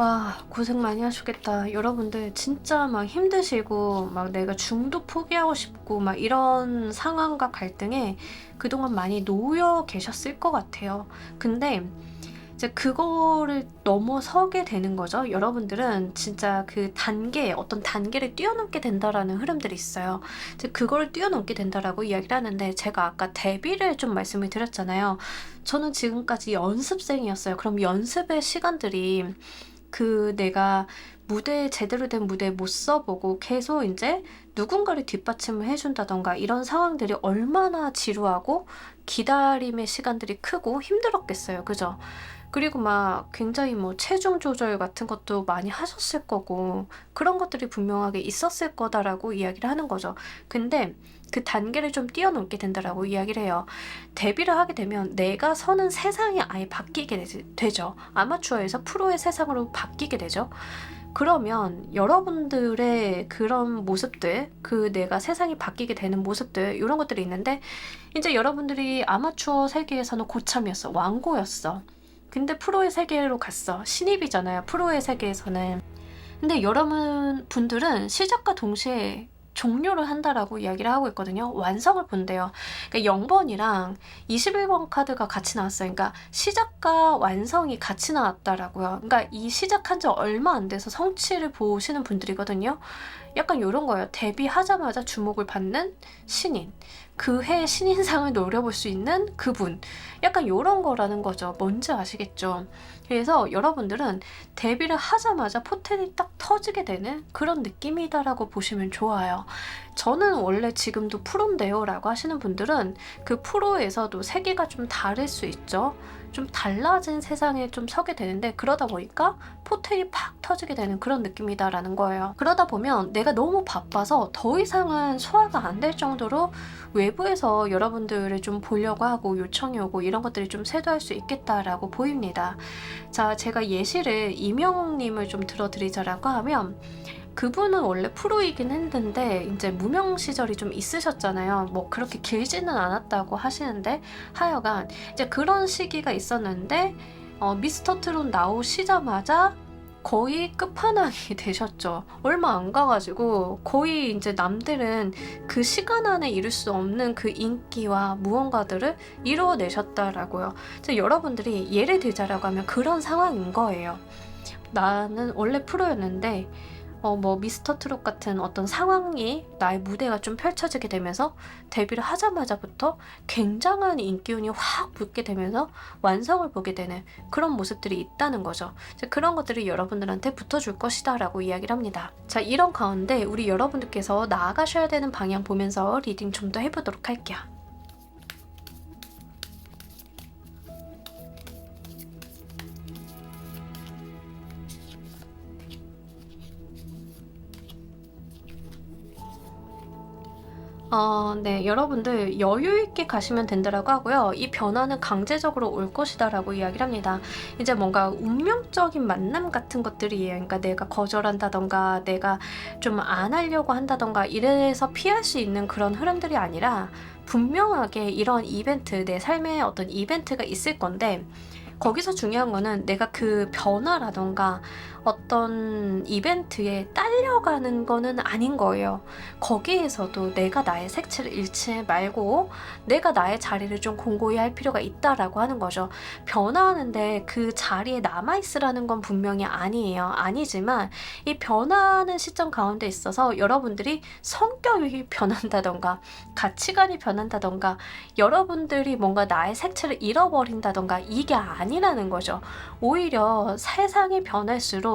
와, 고생 많이 하셨겠다. 여러분들 진짜 막 힘드시고 막 내가 중도 포기하고 싶고 막 이런 상황과 갈등에 그동안 많이 놓여 계셨을 것 같아요. 근데 이제 그거를 넘어서게 되는 거죠. 여러분들은 진짜 그 단계, 어떤 단계를 뛰어넘게 된다라는 흐름들이 있어요. 이제 그거를 뛰어넘게 된다라고 이야기를 하는데, 제가 아까 데뷔를 좀 말씀을 드렸잖아요. 저는 지금까지 연습생이었어요. 그럼 연습의 시간들이 내가 제대로 된 무대에 못 써보고 계속 이제 누군가를 뒷받침을 해준다던가 이런 상황들이 얼마나 지루하고 기다림의 시간들이 크고 힘들었겠어요. 그죠? 그리고 막 굉장히 뭐 체중 조절 같은 것도 많이 하셨을 거고 그런 것들이 분명하게 있었을 거다라고 이야기를 하는 거죠. 근데 그 단계를 좀 뛰어넘게 된다라고 이야기를 해요. 데뷔를 하게 되면 내가 서는 세상이 아예 바뀌게 되죠. 아마추어에서 프로의 세상으로 바뀌게 되죠. 그러면 여러분들의 그런 모습들, 내가 세상이 바뀌게 되는 모습들, 이런 것들이 있는데, 이제 여러분들이 아마추어 세계에서는 고참이었어. 왕고였어. 근데 프로의 세계로 갔어. 신입이잖아요. 프로의 세계에서는. 근데 여러분들은 시작과 동시에 종료를 한다라고 이야기를 하고 있거든요. 완성을 본대요. 그러니까 0번이랑 21번 카드가 같이 나왔어요. 그러니까 시작과 완성이 같이 나왔다라고요. 그러니까 이 시작한 지 얼마 안 돼서 성취를 보시는 분들이거든요. 약간 이런 거예요. 데뷔하자마자 주목을 받는 신인. 그 해 신인상을 노려볼 수 있는 그분. 약간 이런 거라는 거죠. 뭔지 아시겠죠? 그래서 여러분들은 데뷔를 하자마자 포텐이 딱 터지게 되는 그런 느낌이다라고 보시면 좋아요. 저는 원래 지금도 프로인데요 라고 하시는 분들은 그 프로에서도 세계가 좀 다를 수 있죠. 좀 달라진 세상에 좀 서게 되는데, 그러다 보니까 포텐이 팍 터지게 되는 그런 느낌이다라는 거예요. 그러다 보면 내가 너무 바빠서 더 이상은 소화가 안 될 정도로 외부에서 여러분들을 좀 보려고 하고 요청이 오고 이런 것들이 좀 쇄도할 수 있겠다라고 보입니다. 자, 제가 예시를 이명웅님을 좀 들어드리자라고 하면, 그분은 원래 프로이긴 했는데 이제 무명 시절이 좀 있으셨잖아요. 뭐 그렇게 길지는 않았다고 하시는데, 하여간 이제 그런 시기가 있었는데 미스터 트롯 나오시자마자 거의 끝판왕이 되셨죠. 얼마 안 가가지고 거의 이제 남들은 그 시간 안에 이룰 수 없는 그 인기와 무언가들을 이루어내셨다라고요. 이제 여러분들이 예를 들자라고 하면 그런 상황인 거예요. 나는 원래 프로였는데 뭐 미스터 트롯 같은 어떤 상황이, 나의 무대가 좀 펼쳐지게 되면서 데뷔를 하자마자부터 굉장한 인기운이 확 붙게 되면서 완성을 보게 되는 그런 모습들이 있다는 거죠. 그런 것들이 여러분들한테 붙어줄 것이다 라고 이야기를 합니다. 자, 이런 가운데 우리 여러분들께서 나아가셔야 되는 방향 보면서 리딩 좀 더 해보도록 할게요. 네. 여러분들 여유 있게 가시면 된다라고 하고요. 이 변화는 강제적으로 올 것이다라고 이야기를 합니다. 이제 뭔가 운명적인 만남 같은 것들이에요. 그러니까 내가 거절한다던가 내가 좀 안 하려고 한다던가 이래서 피할 수 있는 그런 흐름들이 아니라, 분명하게 이런 이벤트, 내 삶에 어떤 이벤트가 있을 건데, 거기서 중요한 거는 내가 그 변화라던가 어떤 이벤트에 딸려가는 거는 아닌 거예요. 거기에서도 내가 나의 색채를 잃지 말고 내가 나의 자리를 좀 공고히 할 필요가 있다라고 하는 거죠. 변화하는데 그 자리에 남아있으라는 건 분명히 아니에요. 아니지만 이 변화하는 시점 가운데 있어서 여러분들이 성격이 변한다던가 가치관이 변한다던가 여러분들이 뭔가 나의 색채를 잃어버린다던가 이게 아니라는 거죠. 오히려 세상이 변할수록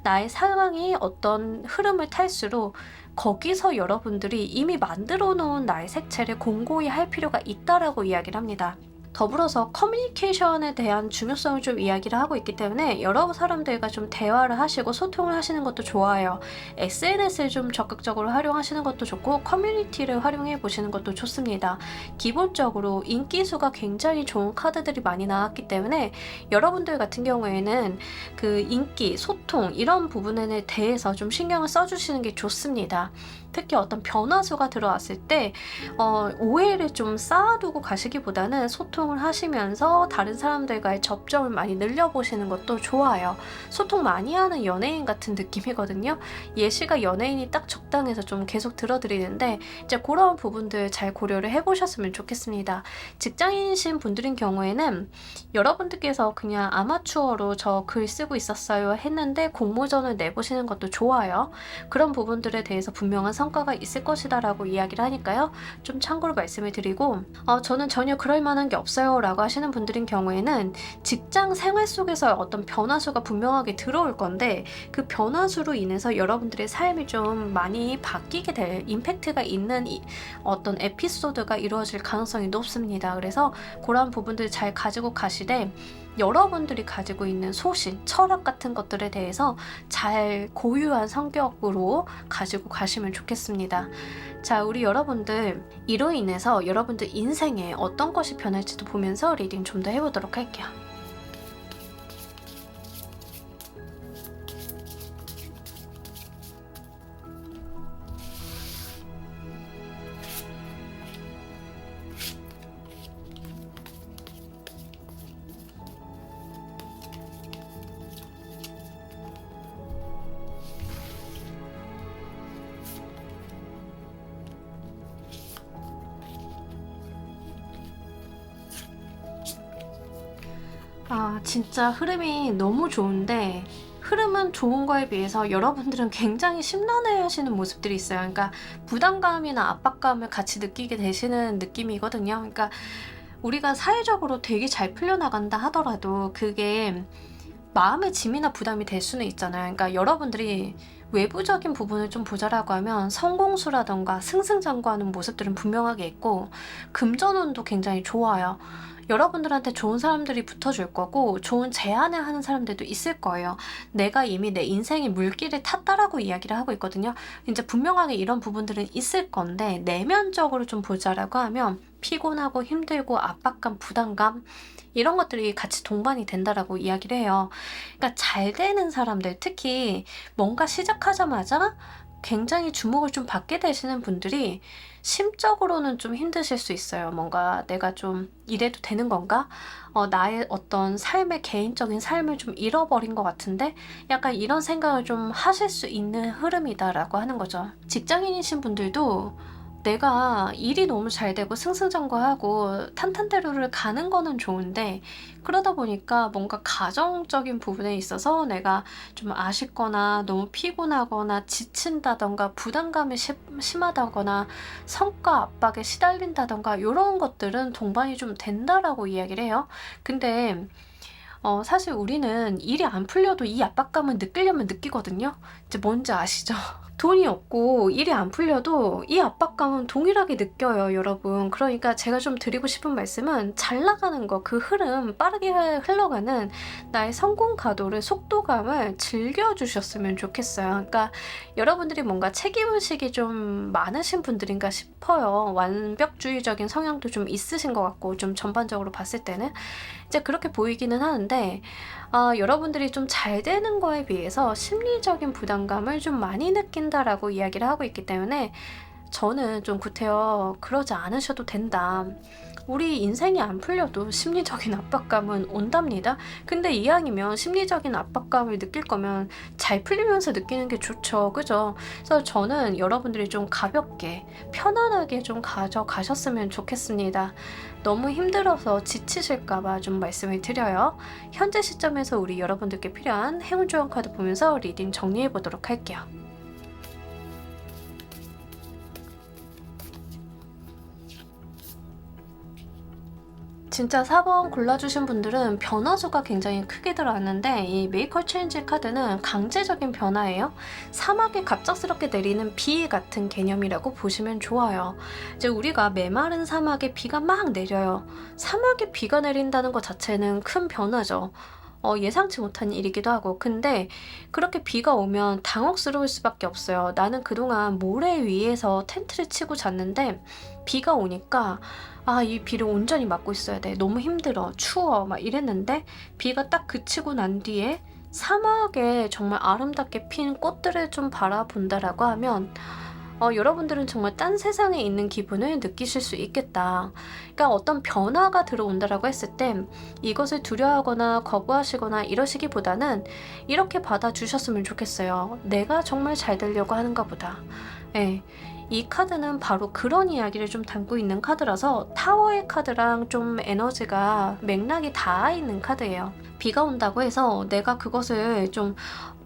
나의 상황이 어떤 흐름을 탈수록 거기서 여러분들이 이미 만들어 놓은 나의 색채를 공고히 할 필요가 있다라고 이야기를 합니다. 더불어서 커뮤니케이션에 대한 중요성을 좀 이야기를 하고 있기 때문에 여러 사람들과 좀 대화를 하시고 소통을 하시는 것도 좋아요. SNS를 좀 적극적으로 활용하시는 것도 좋고 커뮤니티를 활용해 보시는 것도 좋습니다. 기본적으로 인기수가 굉장히 좋은 카드들이 많이 나왔기 때문에 여러분들 같은 경우에는 그 인기, 소통 이런 부분에 대해서 좀 신경을 써주시는 게 좋습니다. 특히 어떤 변화수가 들어왔을 때 오해를 좀 쌓아두고 가시기보다는 소통 소통을 하시면서 다른 사람들과의 접점을 많이 늘려보시는 것도 좋아요. 소통 많이 하는 연예인 같은 느낌이거든요. 예시가 연예인이 딱 적당해서 좀 계속 들어드리는데 이제 그런 부분들 잘 고려를 해보셨으면 좋겠습니다. 직장인이신 분들인 경우에는 여러분들께서 그냥 아마추어로 저 글 쓰고 있었어요 했는데 공모전을 내보시는 것도 좋아요. 그런 부분들에 대해서 분명한 성과가 있을 것이다 라고 이야기를 하니까요. 좀 참고로 말씀을 드리고 저는 전혀 그럴 만한 게 없어요 라고 하시는 분들인 경우에는 직장 생활 속에서 어떤 변화수가 분명하게 들어올 건데 그 변화수로 인해서 여러분들의 삶이 좀 많이 바뀌게 될 임팩트가 있는 어떤 에피소드가 이루어질 가능성이 높습니다. 그래서 그런 부분들 잘 가지고 가시되 여러분들이 가지고 있는 소신, 철학 같은 것들에 대해서 잘 고유한 성격으로 가지고 가시면 좋겠습니다. 자, 우리 여러분들 이로 인해서 여러분들 인생에 어떤 것이 변할지도 보면서 리딩 좀 더 해보도록 할게요. 진짜 흐름이 너무 좋은데 흐름은 좋은 거에 비해서 여러분들은 굉장히 심란해 하시는 모습들이 있어요. 그러니까 부담감이나 압박감을 같이 느끼게 되시는 느낌이거든요. 그러니까 우리가 사회적으로 되게 잘 풀려나간다 하더라도 그게 마음의 짐이나 부담이 될 수는 있잖아요. 그러니까 여러분들이 외부적인 부분을 좀 보자라고 하면 성공수라던가 승승장구하는 모습들은 분명하게 있고 금전운도 굉장히 좋아요. 여러분들한테 좋은 사람들이 붙어줄 거고 좋은 제안을 하는 사람들도 있을 거예요. 내가 이미 내 인생의 물길을 탔다라고 이야기를 하고 있거든요. 이제 분명하게 이런 부분들은 있을 건데 내면적으로 좀 보자라고 하면 피곤하고 힘들고 압박감, 부담감 이런 것들이 같이 동반이 된다라고 이야기를 해요. 그러니까 잘 되는 사람들, 특히 뭔가 시작하자마자 굉장히 주목을 좀 받게 되시는 분들이 심적으로는 좀 힘드실 수 있어요. 뭔가 내가 좀 이래도 되는 건가? 나의 어떤 삶의 개인적인 삶을 좀 잃어버린 것 같은데 약간 이런 생각을 좀 하실 수 있는 흐름이다라고 하는 거죠. 직장인이신 분들도 내가 일이 너무 잘 되고 승승장구하고 탄탄대로를 가는 거는 좋은데 그러다 보니까 뭔가 가정적인 부분에 있어서 내가 좀 아쉽거나 너무 피곤하거나 지친다던가 부담감이 심하다거나 성과 압박에 시달린다던가 이런 것들은 동반이 좀 된다라고 이야기를 해요. 근데 사실 우리는 일이 안 풀려도 이 압박감을 느끼려면 느끼거든요. 이제 뭔지 아시죠? 돈이 없고 일이 안 풀려도 이 압박감은 동일하게 느껴요, 여러분. 그러니까 제가 좀 드리고 싶은 말씀은 잘 나가는 거, 그 흐름, 빠르게 흘러가는 나의 성공 가도를, 속도감을 즐겨주셨으면 좋겠어요. 그러니까 여러분들이 뭔가 책임의식이 좀 많으신 분들인가 싶어요. 완벽주의적인 성향도 좀 있으신 것 같고, 좀 전반적으로 봤을 때는. 이제 그렇게 보이기는 하는데 여러분들이 좀 잘 되는 거에 비해서 심리적인 부담감을 좀 많이 느낀다라고 이야기를 하고 있기 때문에 저는 좀 구태여 그러지 않으셔도 된다. 우리 인생이 안 풀려도 심리적인 압박감은 온답니다. 근데 이왕이면 심리적인 압박감을 느낄 거면 잘 풀리면서 느끼는 게 좋죠. 그죠? 그래서 저는 여러분들이 좀 가볍게 편안하게 좀 가져가셨으면 좋겠습니다. 너무 힘들어서 지치실까봐 좀 말씀을 드려요. 현재 시점에서 우리 여러분들께 필요한 행운조언 카드 보면서 리딩 정리해 보도록 할게요. 진짜 4번 골라주신 분들은 변화수가 굉장히 크게 들어왔는데 이 메이커 체인지 카드는 강제적인 변화예요. 사막에 갑작스럽게 내리는 비 같은 개념이라고 보시면 좋아요. 이제 우리가 메마른 사막에 비가 막 내려요. 사막에 비가 내린다는 것 자체는 큰 변화죠. 예상치 못한 일이기도 하고 근데 그렇게 비가 오면 당혹스러울 수밖에 없어요. 나는 그동안 모래 위에서 텐트를 치고 잤는데 비가 오니까 이 비를 온전히 맞고 있어야 돼. 너무 힘들어. 추워. 막 이랬는데 비가 딱 그치고 난 뒤에 사막에 정말 아름답게 핀 꽃들을 좀 바라본다라고 하면 여러분들은 정말 딴 세상에 있는 기분을 느끼실 수 있겠다. 그러니까 어떤 변화가 들어온다라고 했을 때 이것을 두려워하거나 거부하시거나 이러시기보다는 이렇게 받아주셨으면 좋겠어요. 내가 정말 잘 되려고 하는가 보다. 예. 이 카드는 바로 그런 이야기를 좀 담고 있는 카드라서 타워의 카드랑 좀 에너지가 맥락이 닿아 있는 카드예요. 비가 온다고 해서 내가 그것을 좀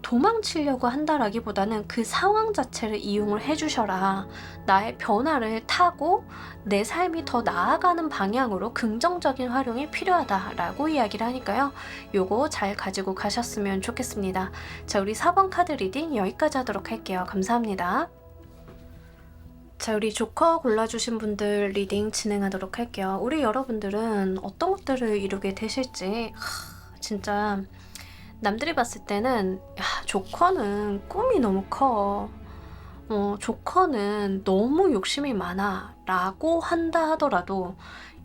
도망치려고 한다라기보다는 그 상황 자체를 이용을 해주셔라. 나의 변화를 타고 내 삶이 더 나아가는 방향으로 긍정적인 활용이 필요하다라고 이야기를 하니까요. 요거 잘 가지고 가셨으면 좋겠습니다. 자, 우리 4번 카드 리딩 여기까지 하도록 할게요. 감사합니다. 자, 우리 조커 골라주신 분들 리딩 진행하도록 할게요. 우리 여러분들은 어떤 것들을 이루게 되실지 진짜 남들이 봤을 때는 야, 조커는 꿈이 너무 커. 조커는 너무 욕심이 많아 라고 한다 하더라도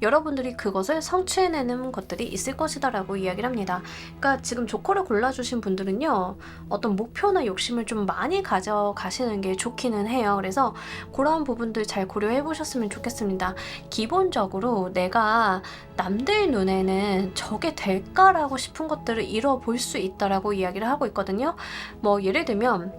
여러분들이 그것을 성취해내는 것들이 있을 것이다 라고 이야기를 합니다. 그러니까 지금 조커를 골라주신 분들은요, 어떤 목표나 욕심을 좀 많이 가져가시는 게 좋기는 해요. 그래서 그러한 부분들 잘 고려해 보셨으면 좋겠습니다. 기본적으로 내가 남들 눈에는 저게 될까라고 싶은 것들을 이뤄볼 수 있다라고 이야기를 하고 있거든요. 뭐 예를 들면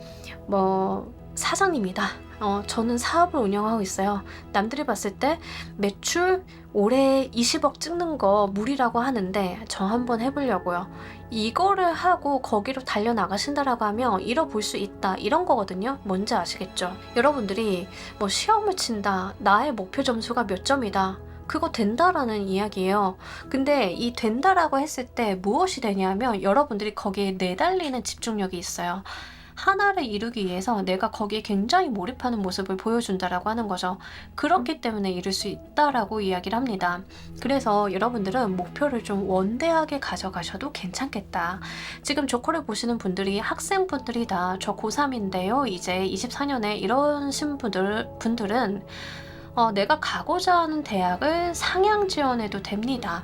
사장님이다. 저는 사업을 운영하고 있어요. 남들이 봤을 때 매출 올해 20억 찍는 거 무리라고 하는데 저 한번 해보려고요. 이거를 하고 거기로 달려나가신다라고 하면 이뤄볼 수 있다, 이런 거거든요. 뭔지 아시겠죠? 여러분들이 뭐 시험을 친다, 나의 목표 점수가 몇 점이다, 그거 된다라는 이야기예요. 근데 이 된다라고 했을 때 무엇이 되냐면 여러분들이 거기에 내달리는 집중력이 있어요. 하나를 이루기 위해서 내가 거기에 굉장히 몰입하는 모습을 보여준다라고 하는 거죠. 그렇기 때문에 이룰 수 있다라고 이야기를 합니다. 그래서 여러분들은 목표를 좀 원대하게 가져가셔도 괜찮겠다. 지금 조커를 보시는 분들이 학생분들이다. 저 고3인데요. 이제 24년에 이러신 분들은 내가 가고자 하는 대학을 상향 지원해도 됩니다.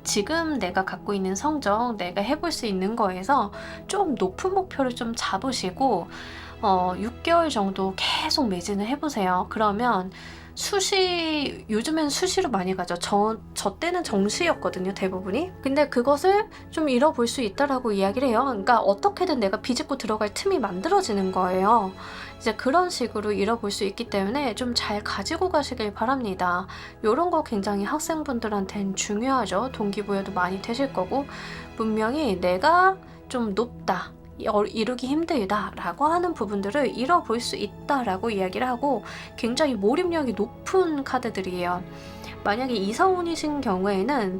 지금 내가 갖고 있는 성적, 내가 해볼 수 있는 거에서 좀 높은 목표를 좀 잡으시고 6개월 정도 계속 매진을 해보세요. 그러면 요즘엔 수시로 많이 가죠. 저 때는 정시였거든요, 대부분이. 근데 그것을 좀 잃어볼 수 있다라고 이야기를 해요. 그러니까 어떻게든 내가 비집고 들어갈 틈이 만들어지는 거예요. 이제 그런 식으로 잃어볼 수 있기 때문에 좀 잘 가지고 가시길 바랍니다. 이런 거 굉장히 학생분들한테는 중요하죠. 동기부여도 많이 되실 거고, 분명히 내가 좀 높다, 이루기 힘들다 라고 하는 부분들을 잃어볼 수 있다 라고 이야기를 하고, 굉장히 몰입력이 높은 카드들이에요. 만약에 이성운이신 경우에는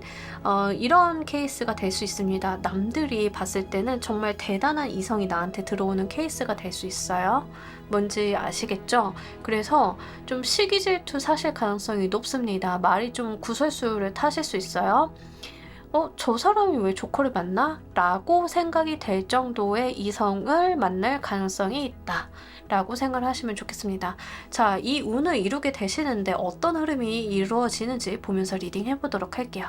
이런 케이스가 될 수 있습니다. 남들이 봤을 때는 정말 대단한 이성이 나한테 들어오는 케이스가 될 수 있어요. 뭔지 아시겠죠? 그래서 좀 시기 질투 사실 가능성이 높습니다. 말이 좀 구설수를 타실 수 있어요. 저 사람이 왜 조커를 만나? 라고 생각이 될 정도의 이성을 만날 가능성이 있다 라고 생각을 하시면 좋겠습니다. 자, 이 운을 이루게 되시는데 어떤 흐름이 이루어지는지 보면서 리딩 해보도록 할게요.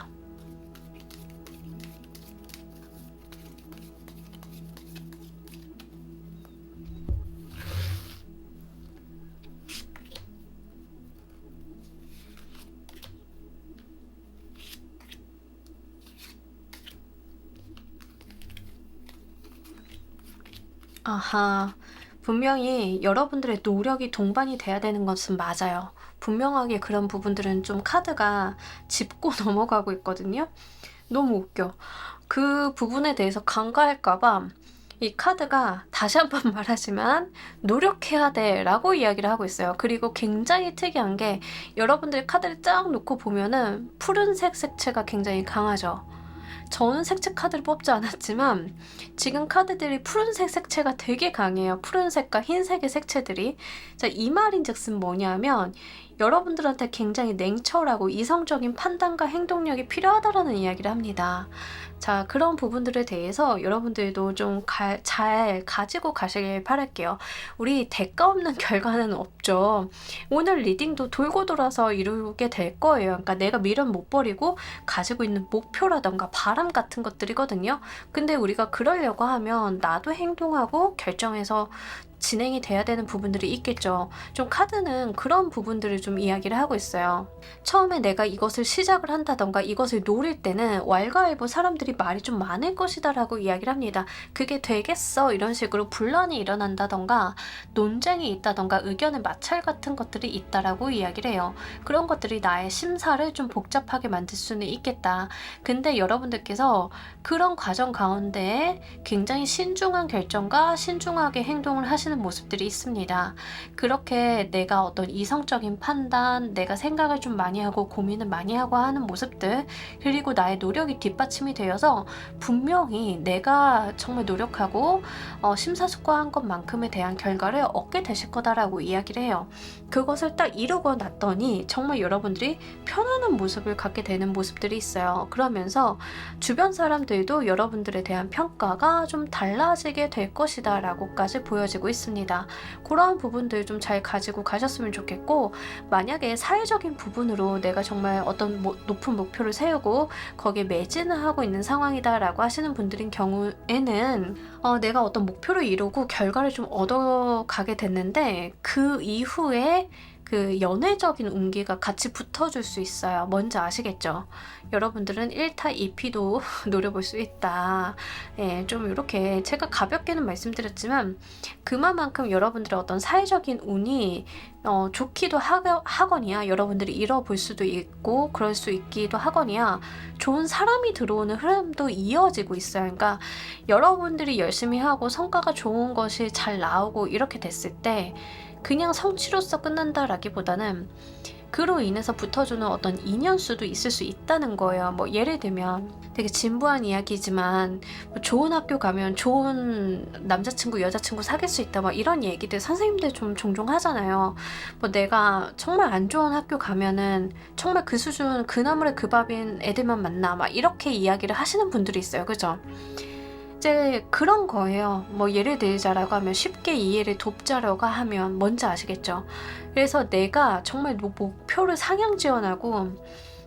아하, 분명히 여러분들의 노력이 동반이 돼야 되는 것은 맞아요. 분명하게 그런 부분들은 좀 카드가 짚고 넘어가고 있거든요. 너무 웃겨. 그 부분에 대해서 간과할까봐 이 카드가 다시 한번 말하지만 노력해야 돼 라고 이야기를 하고 있어요. 그리고 굉장히 특이한 게 여러분들이 카드를 쫙 놓고 보면은 푸른색 색채가 굉장히 강하죠. 저는 색채 카드를 뽑지 않았지만 지금 카드들이 푸른색 색채가 되게 강해요. 푸른색과 흰색의 색채들이. 자, 이 말인즉슨 뭐냐면 여러분들한테 굉장히 냉철하고 이성적인 판단과 행동력이 필요하다라는 이야기를 합니다. 자, 그런 부분들에 대해서 여러분들도 좀 잘 가지고 가시길 바랄게요. 우리 대가 없는 결과는 없죠. 오늘 리딩도 돌고 돌아서 이루게 될 거예요. 그러니까 내가 미련 못 버리고 가지고 있는 목표라던가 바람 같은 것들이거든요. 근데 우리가 그러려고 하면 나도 행동하고 결정해서 진행이 돼야 되는 부분들이 있겠죠. 좀 카드는 그런 부분들을 좀 이야기를 하고 있어요. 처음에 내가 이것을 시작을 한다던가 이것을 노릴 때는 왈가왈부 사람들이 말이 좀 많을 것이다 라고 이야기를 합니다. 그게 되겠어 이런 식으로 분란이 일어난다던가 논쟁이 있다던가 의견의 마찰 같은 것들이 있다라고 이야기를 해요. 그런 것들이 나의 심사를 좀 복잡하게 만들 수는 있겠다. 근데 여러분들께서 그런 과정 가운데 굉장히 신중한 결정과 신중하게 행동을 하시는 모습들이 있습니다. 그렇게 내가 어떤 이성적인 판단, 내가 생각을 좀 많이 하고 고민을 많이 하고 하는 모습들, 그리고 나의 노력이 뒷받침이 되어서 분명히 내가 정말 노력하고 심사숙고한 것만큼에 대한 결과를 얻게 되실 거다라고 이야기를 해요. 그것을 딱 이루고 났더니 정말 여러분들이 편안한 모습을 갖게 되는 모습들이 있어요. 그러면서 주변 사람들도 여러분들에 대한 평가가 좀 달라지게 될 것이다 라고까지 보여지고 있습니다. 그런 부분들 좀 잘 가지고 가셨으면 좋겠고, 만약에 사회적인 부분으로 내가 정말 어떤 높은 목표를 세우고 거기에 매진을 하고 있는 상황이다 라고 하시는 분들인 경우에는 내가 어떤 목표를 이루고 결과를 좀 얻어가게 됐는데 그 이후에 그 연애적인 운기가 같이 붙어줄 수 있어요. 뭔지 아시겠죠? 여러분들은 1타 2피도 노려볼 수 있다. 예, 좀 이렇게 제가 가볍게는 말씀드렸지만 그만큼 여러분들의 어떤 사회적인 운이 좋기도 하거니와 여러분들이 잃어볼 수도 있고 그럴 수 있기도 하거니와 좋은 사람이 들어오는 흐름도 이어지고 있어요. 그러니까 여러분들이 열심히 하고 성과가 좋은 것이 잘 나오고 이렇게 됐을 때 그냥 성취로서 끝난다라기보다는 그로 인해서 붙어주는 어떤 인연수도 있을 수 있다는 거예요. 뭐 예를 들면 되게 진부한 이야기지만 뭐 좋은 학교 가면 좋은 남자친구 여자친구 사귈 수 있다 막 이런 얘기들 선생님들 좀 종종 하잖아요. 뭐 내가 정말 안 좋은 학교 가면은 정말 그 수준 그 나물의 그 밥인 애들만 만나 막 이렇게 이야기를 하시는 분들이 있어요. 그죠? 이제 그런 거예요. 뭐 예를 들자라고 하면 쉽게 이해를 돕자라고 하면 뭔지 아시겠죠? 그래서 내가 정말 목표를 상향 지원하고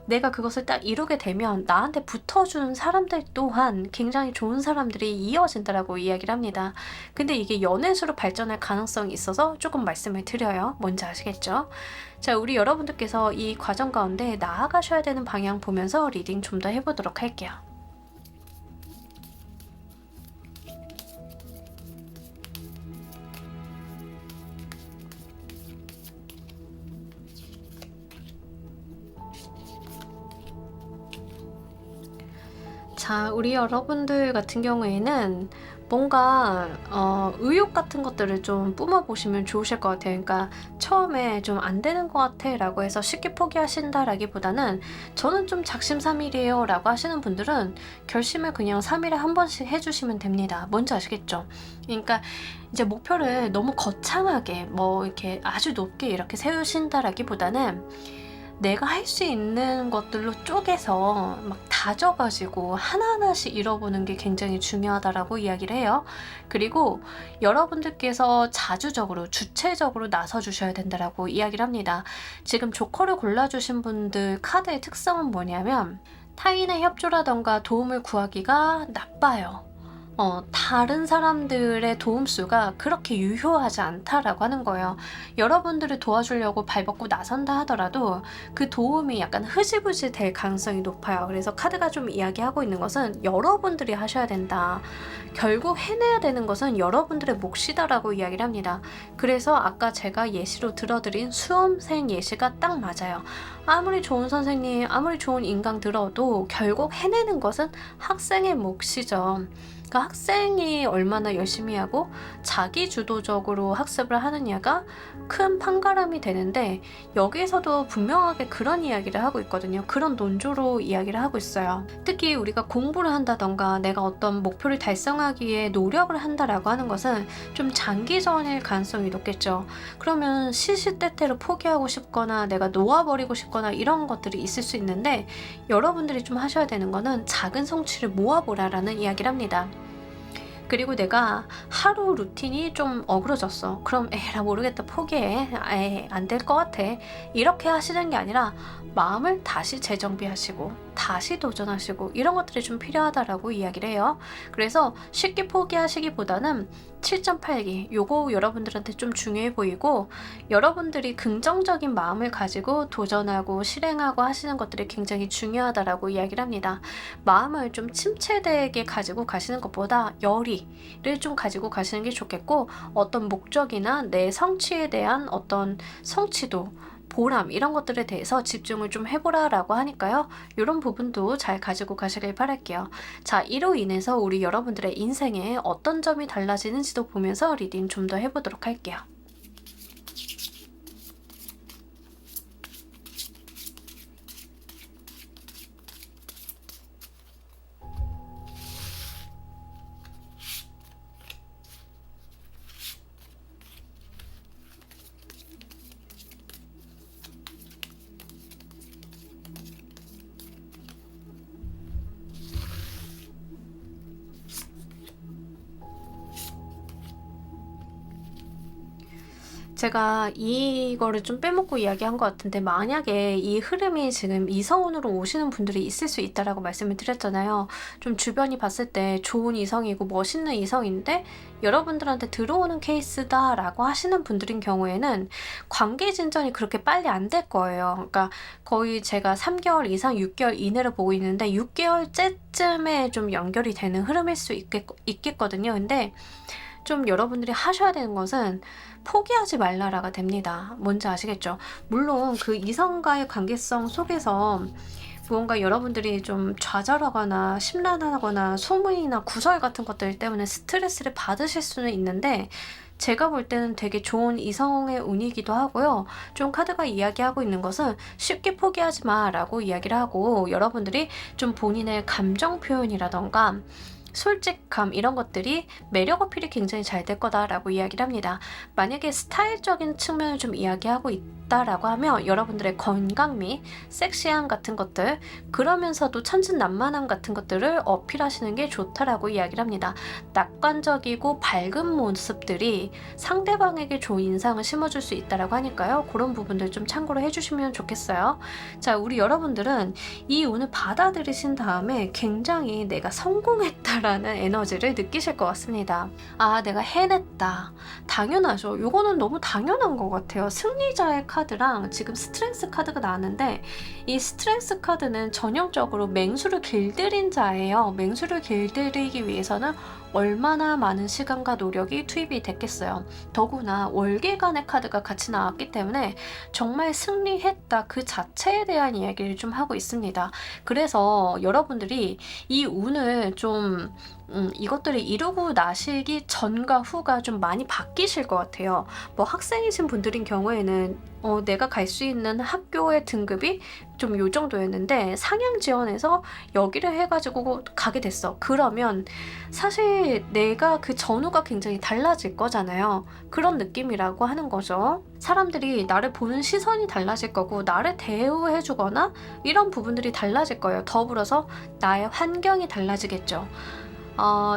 내가 그것을 딱 이루게 되면 나한테 붙어주는 사람들 또한 굉장히 좋은 사람들이 이어진다라고 이야기를 합니다. 근데 이게 연애수로 발전할 가능성이 있어서 조금 말씀을 드려요. 뭔지 아시겠죠? 자, 우리 여러분들께서 이 과정 가운데 나아가셔야 되는 방향 보면서 리딩 좀 더 해보도록 할게요. 자, 우리 여러분들 같은 경우에는 뭔가 의욕 같은 것들을 좀 뿜어보시면 좋으실 것 같아요. 그러니까 처음에 좀 안 되는 것 같아 라고 해서 쉽게 포기하신다라기보다는 저는 좀 작심삼일이에요 라고 하시는 분들은 결심을 그냥 3일에 한 번씩 해주시면 됩니다. 뭔지 아시겠죠? 그러니까 이제 목표를 너무 거창하게 뭐 이렇게 아주 높게 이렇게 세우신다라기보다는 내가 할 수 있는 것들로 쪼개서 막 다져가지고 하나하나씩 잃어보는 게 굉장히 중요하다라고 이야기를 해요. 그리고 여러분들께서 자주적으로 주체적으로 나서 주셔야 된다라고 이야기를 합니다. 지금 조커를 골라주신 분들 카드의 특성은 뭐냐면 타인의 협조라던가 도움을 구하기가 나빠요. 다른 사람들의 도움수가 그렇게 유효하지 않다라고 하는 거예요. 여러분들을 도와주려고 발벗고 나선다 하더라도 그 도움이 약간 흐지부지 될 가능성이 높아요. 그래서 카드가 좀 이야기하고 있는 것은 여러분들이 하셔야 된다. 결국 해내야 되는 것은 여러분들의 몫이다라고 이야기를 합니다. 그래서 아까 제가 예시로 들어드린 수험생 예시가 딱 맞아요. 아무리 좋은 선생님, 아무리 좋은 인강 들어도 결국 해내는 것은 학생의 몫이죠. 그러니까 학생이 얼마나 열심히 하고 자기 주도적으로 학습을 하느냐가 큰 판가름이 되는데 여기에서도 분명하게 그런 이야기를 하고 있거든요. 그런 논조로 이야기를 하고 있어요. 특히 우리가 공부를 한다던가 내가 어떤 목표를 달성하기 위해 노력을 한다라고 하는 것은 좀 장기전일 가능성이 높겠죠. 그러면 시시때때로 포기하고 싶거나 내가 놓아버리고 싶거나 이런 것들이 있을 수 있는데 여러분들이 좀 하셔야 되는 거는 작은 성취를 모아보라라는 이야기를 합니다. 그리고 내가 하루 루틴이 좀 어그러졌어. 그럼 에라 모르겠다 포기해. 안 될 것 같아. 이렇게 하시는 게 아니라 마음을 다시 재정비하시고 다시 도전하시고 이런 것들이 좀 필요하다라고 이야기를 해요. 그래서 쉽게 포기하시기보다는 7.8기 요거 여러분들한테 좀 중요해 보이고, 여러분들이 긍정적인 마음을 가지고 도전하고 실행하고 하시는 것들이 굉장히 중요하다라고 이야기를 합니다. 마음을 좀 침체되게 가지고 가시는 것보다 열의를 좀 가지고 가시는 게 좋겠고, 어떤 목적이나 내 성취에 대한 어떤 성취도, 보람 이런 것들에 대해서 집중을 좀 해보라라고 하니까요. 이런 부분도 잘 가지고 가시길 바랄게요. 자, 이로 인해서 우리 여러분들의 인생에 어떤 점이 달라지는지도 보면서 리딩 좀 더 해보도록 할게요. 제가 이거를 좀 빼먹고 이야기한 것 같은데, 만약에 이 흐름이 지금 이성운으로 오시는 분들이 있을 수 있다라고 말씀을 드렸잖아요. 좀 주변이 봤을 때 좋은 이성이고 멋있는 이성인데 여러분들한테 들어오는 케이스다라고 하시는 분들인 경우에는 관계 진전이 그렇게 빨리 안 될 거예요. 그러니까 거의 제가 3개월 이상 6개월 이내로 보고 있는데 6개월째쯤에 좀 연결이 되는 흐름일 수 있겠거든요. 근데 좀 여러분들이 하셔야 되는 것은 포기하지 말라라가 됩니다. 뭔지 아시겠죠? 물론 그 이성과의 관계성 속에서 무언가 여러분들이 좀 좌절하거나 심란하거나 소문이나 구설 같은 것들 때문에 스트레스를 받으실 수는 있는데, 제가 볼 때는 되게 좋은 이성의 운이기도 하고요. 좀 카드가 이야기하고 있는 것은 쉽게 포기하지 마라고 이야기를 하고, 여러분들이 좀 본인의 감정 표현이라던가 솔직함 이런 것들이 매력 어필이 굉장히 잘 될 거다라고 이야기를 합니다. 만약에 스타일적인 측면을 좀 이야기하고 있다라고 하면 여러분들의 건강 및 섹시함 같은 것들, 그러면서도 천진난만함 같은 것들을 어필하시는 게 좋다라고 이야기를 합니다. 낙관적이고 밝은 모습들이 상대방에게 좋은 인상을 심어줄 수 있다라고 하니까요. 그런 부분들 좀 참고로 해주시면 좋겠어요. 자, 우리 여러분들은 이 운을 받아들이신 다음에 굉장히 내가 성공했다라는 에너지를 느끼실 것 같습니다. 아, 내가 해냈다. 당연하죠. 요거는 너무 당연한 것 같아요. 승리자의 카드랑 지금 스트렝스 카드가 나왔는데, 이 스트렝스 카드는 전형적으로 맹수를 길들인 자예요. 맹수를 길들이기 위해서는 얼마나 많은 시간과 노력이 투입이 됐겠어요. 더구나 월계관의 카드가 같이 나왔기 때문에 정말 승리했다 그 자체에 대한 이야기를 좀 하고 있습니다. 그래서 여러분들이 이 운을 좀 이것들을 이루고 나시기 전과 후가 좀 많이 바뀌실 것 같아요. 뭐 학생이신 분들인 경우에는 내가 갈 수 있는 학교의 등급이 좀 요 정도였는데 상향 지원해서 여기를 해가지고 가게 됐어. 그러면 사실 내가 그 전후가 굉장히 달라질 거잖아요. 그런 느낌이라고 하는 거죠. 사람들이 나를 보는 시선이 달라질 거고, 나를 대우해주거나 이런 부분들이 달라질 거예요. 더불어서 나의 환경이 달라지겠죠.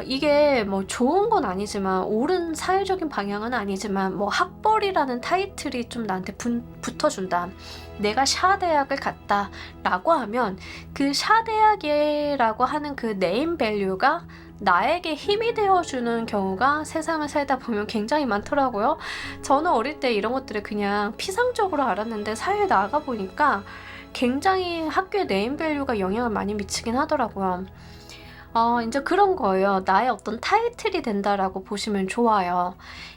이게 뭐 좋은 건 아니지만, 옳은 사회적인 방향은 아니지만, 뭐 학벌이라는 타이틀이 좀 나한테 붙어준다. 내가 샤대학을 갔다 라고 하면 그 샤대학이라고 하는 그 네임 밸류가 나에게 힘이 되어주는 경우가 세상을 살다 보면 굉장히 많더라고요. 저는 어릴 때 이런 것들을 그냥 피상적으로 알았는데 사회에 나가 보니까 굉장히 학교의 네임 밸류가 영향을 많이 미치긴 하더라고요. 이제 그런 거예요. 나의 어떤 타이틀이 된다라고 보시면 좋아요.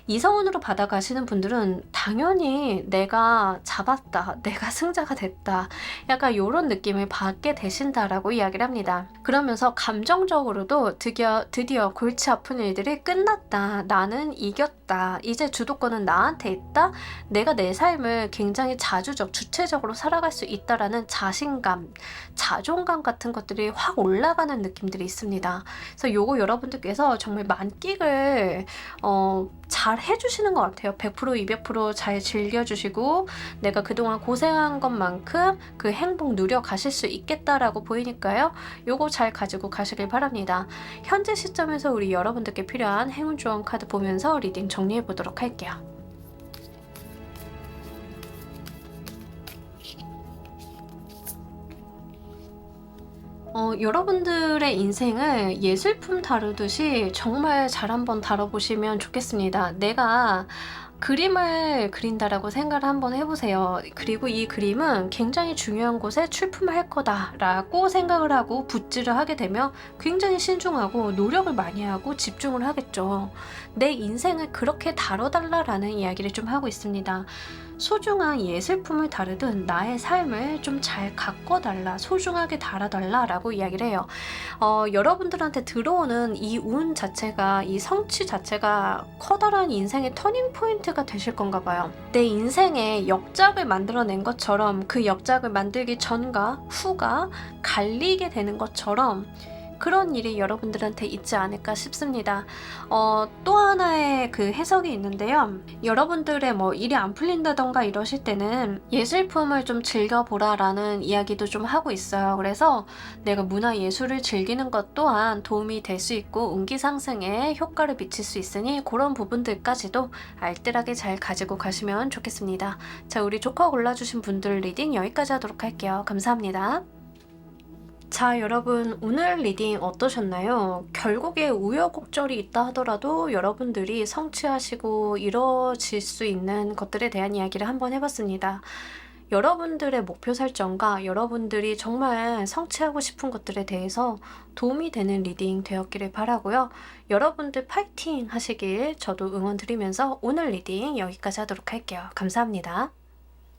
이성운으로 받아가시는 분들은 당연히 내가 잡았다, 내가 승자가 됐다, 약간 이런 느낌을 받게 되신다라고 이야기를 합니다. 그러면서 감정적으로도 드디어 골치 아픈 일들이 끝났다, 나는 이겼다, 이제 주도권은 나한테 있다, 내가 내 삶을 굉장히 자주적, 주체적으로 살아갈 수 있다라는 자신감, 자존감 같은 것들이 확 올라가는 느낌들이 있습니다. 그래서 요거 여러분들께서 정말 만끽을 잘 해주시는 것 같아요. 100% 200%잘 즐겨주시고, 내가 그동안 고생한 것만큼 그 행복 누려가실 수 있겠다라고 보이니까요. 요거 잘 가지고 가시길 바랍니다. 현재 시점에서 우리 여러분들께 필요한 행운 조언 카드 보면서 리딩 정리해 보도록 할게요. 여러분들의 인생을 예술품 다루듯이 정말 잘 한번 다뤄보시면 좋겠습니다. 내가 그림을 그린다라고 생각을 한번 해보세요. 그리고 이 그림은 굉장히 중요한 곳에 출품할 거다라고 생각을 하고 붓질을 하게 되면 굉장히 신중하고 노력을 많이 하고 집중을 하겠죠. 내 인생을 그렇게 다뤄달라라는 이야기를 좀 하고 있습니다. 소중한 예술품을 다루든 나의 삶을 좀 잘 가꿔달라, 소중하게 다뤄달라라고 이야기를 해요. 여러분들한테 들어오는 이 운 자체가, 이 성취 자체가 커다란 인생의 터닝 포인트가 되실 건가 봐요. 내 인생에 역작을 만들어낸 것처럼 그 역작을 만들기 전과 후가 갈리게 되는 것처럼 그런 일이 여러분들한테 있지 않을까 싶습니다. 또 하나의 그 해석이 있는데요. 여러분들의 뭐 일이 안 풀린다던가 이러실 때는 예술품을 좀 즐겨보라 라는 이야기도 좀 하고 있어요. 그래서 내가 문화예술을 즐기는 것 또한 도움이 될 수 있고 운기 상승에 효과를 미칠 수 있으니 그런 부분들까지도 알뜰하게 잘 가지고 가시면 좋겠습니다. 자, 우리 조커 골라주신 분들 리딩 여기까지 하도록 할게요. 감사합니다. 자, 여러분 오늘 리딩 어떠셨나요? 결국에 우여곡절이 있다 하더라도 여러분들이 성취하시고 이뤄질 수 있는 것들에 대한 이야기를 한번 해봤습니다. 여러분들의 목표 설정과 여러분들이 정말 성취하고 싶은 것들에 대해서 도움이 되는 리딩 되었기를 바라고요. 여러분들 파이팅 하시길 저도 응원 드리면서 오늘 리딩 여기까지 하도록 할게요. 감사합니다.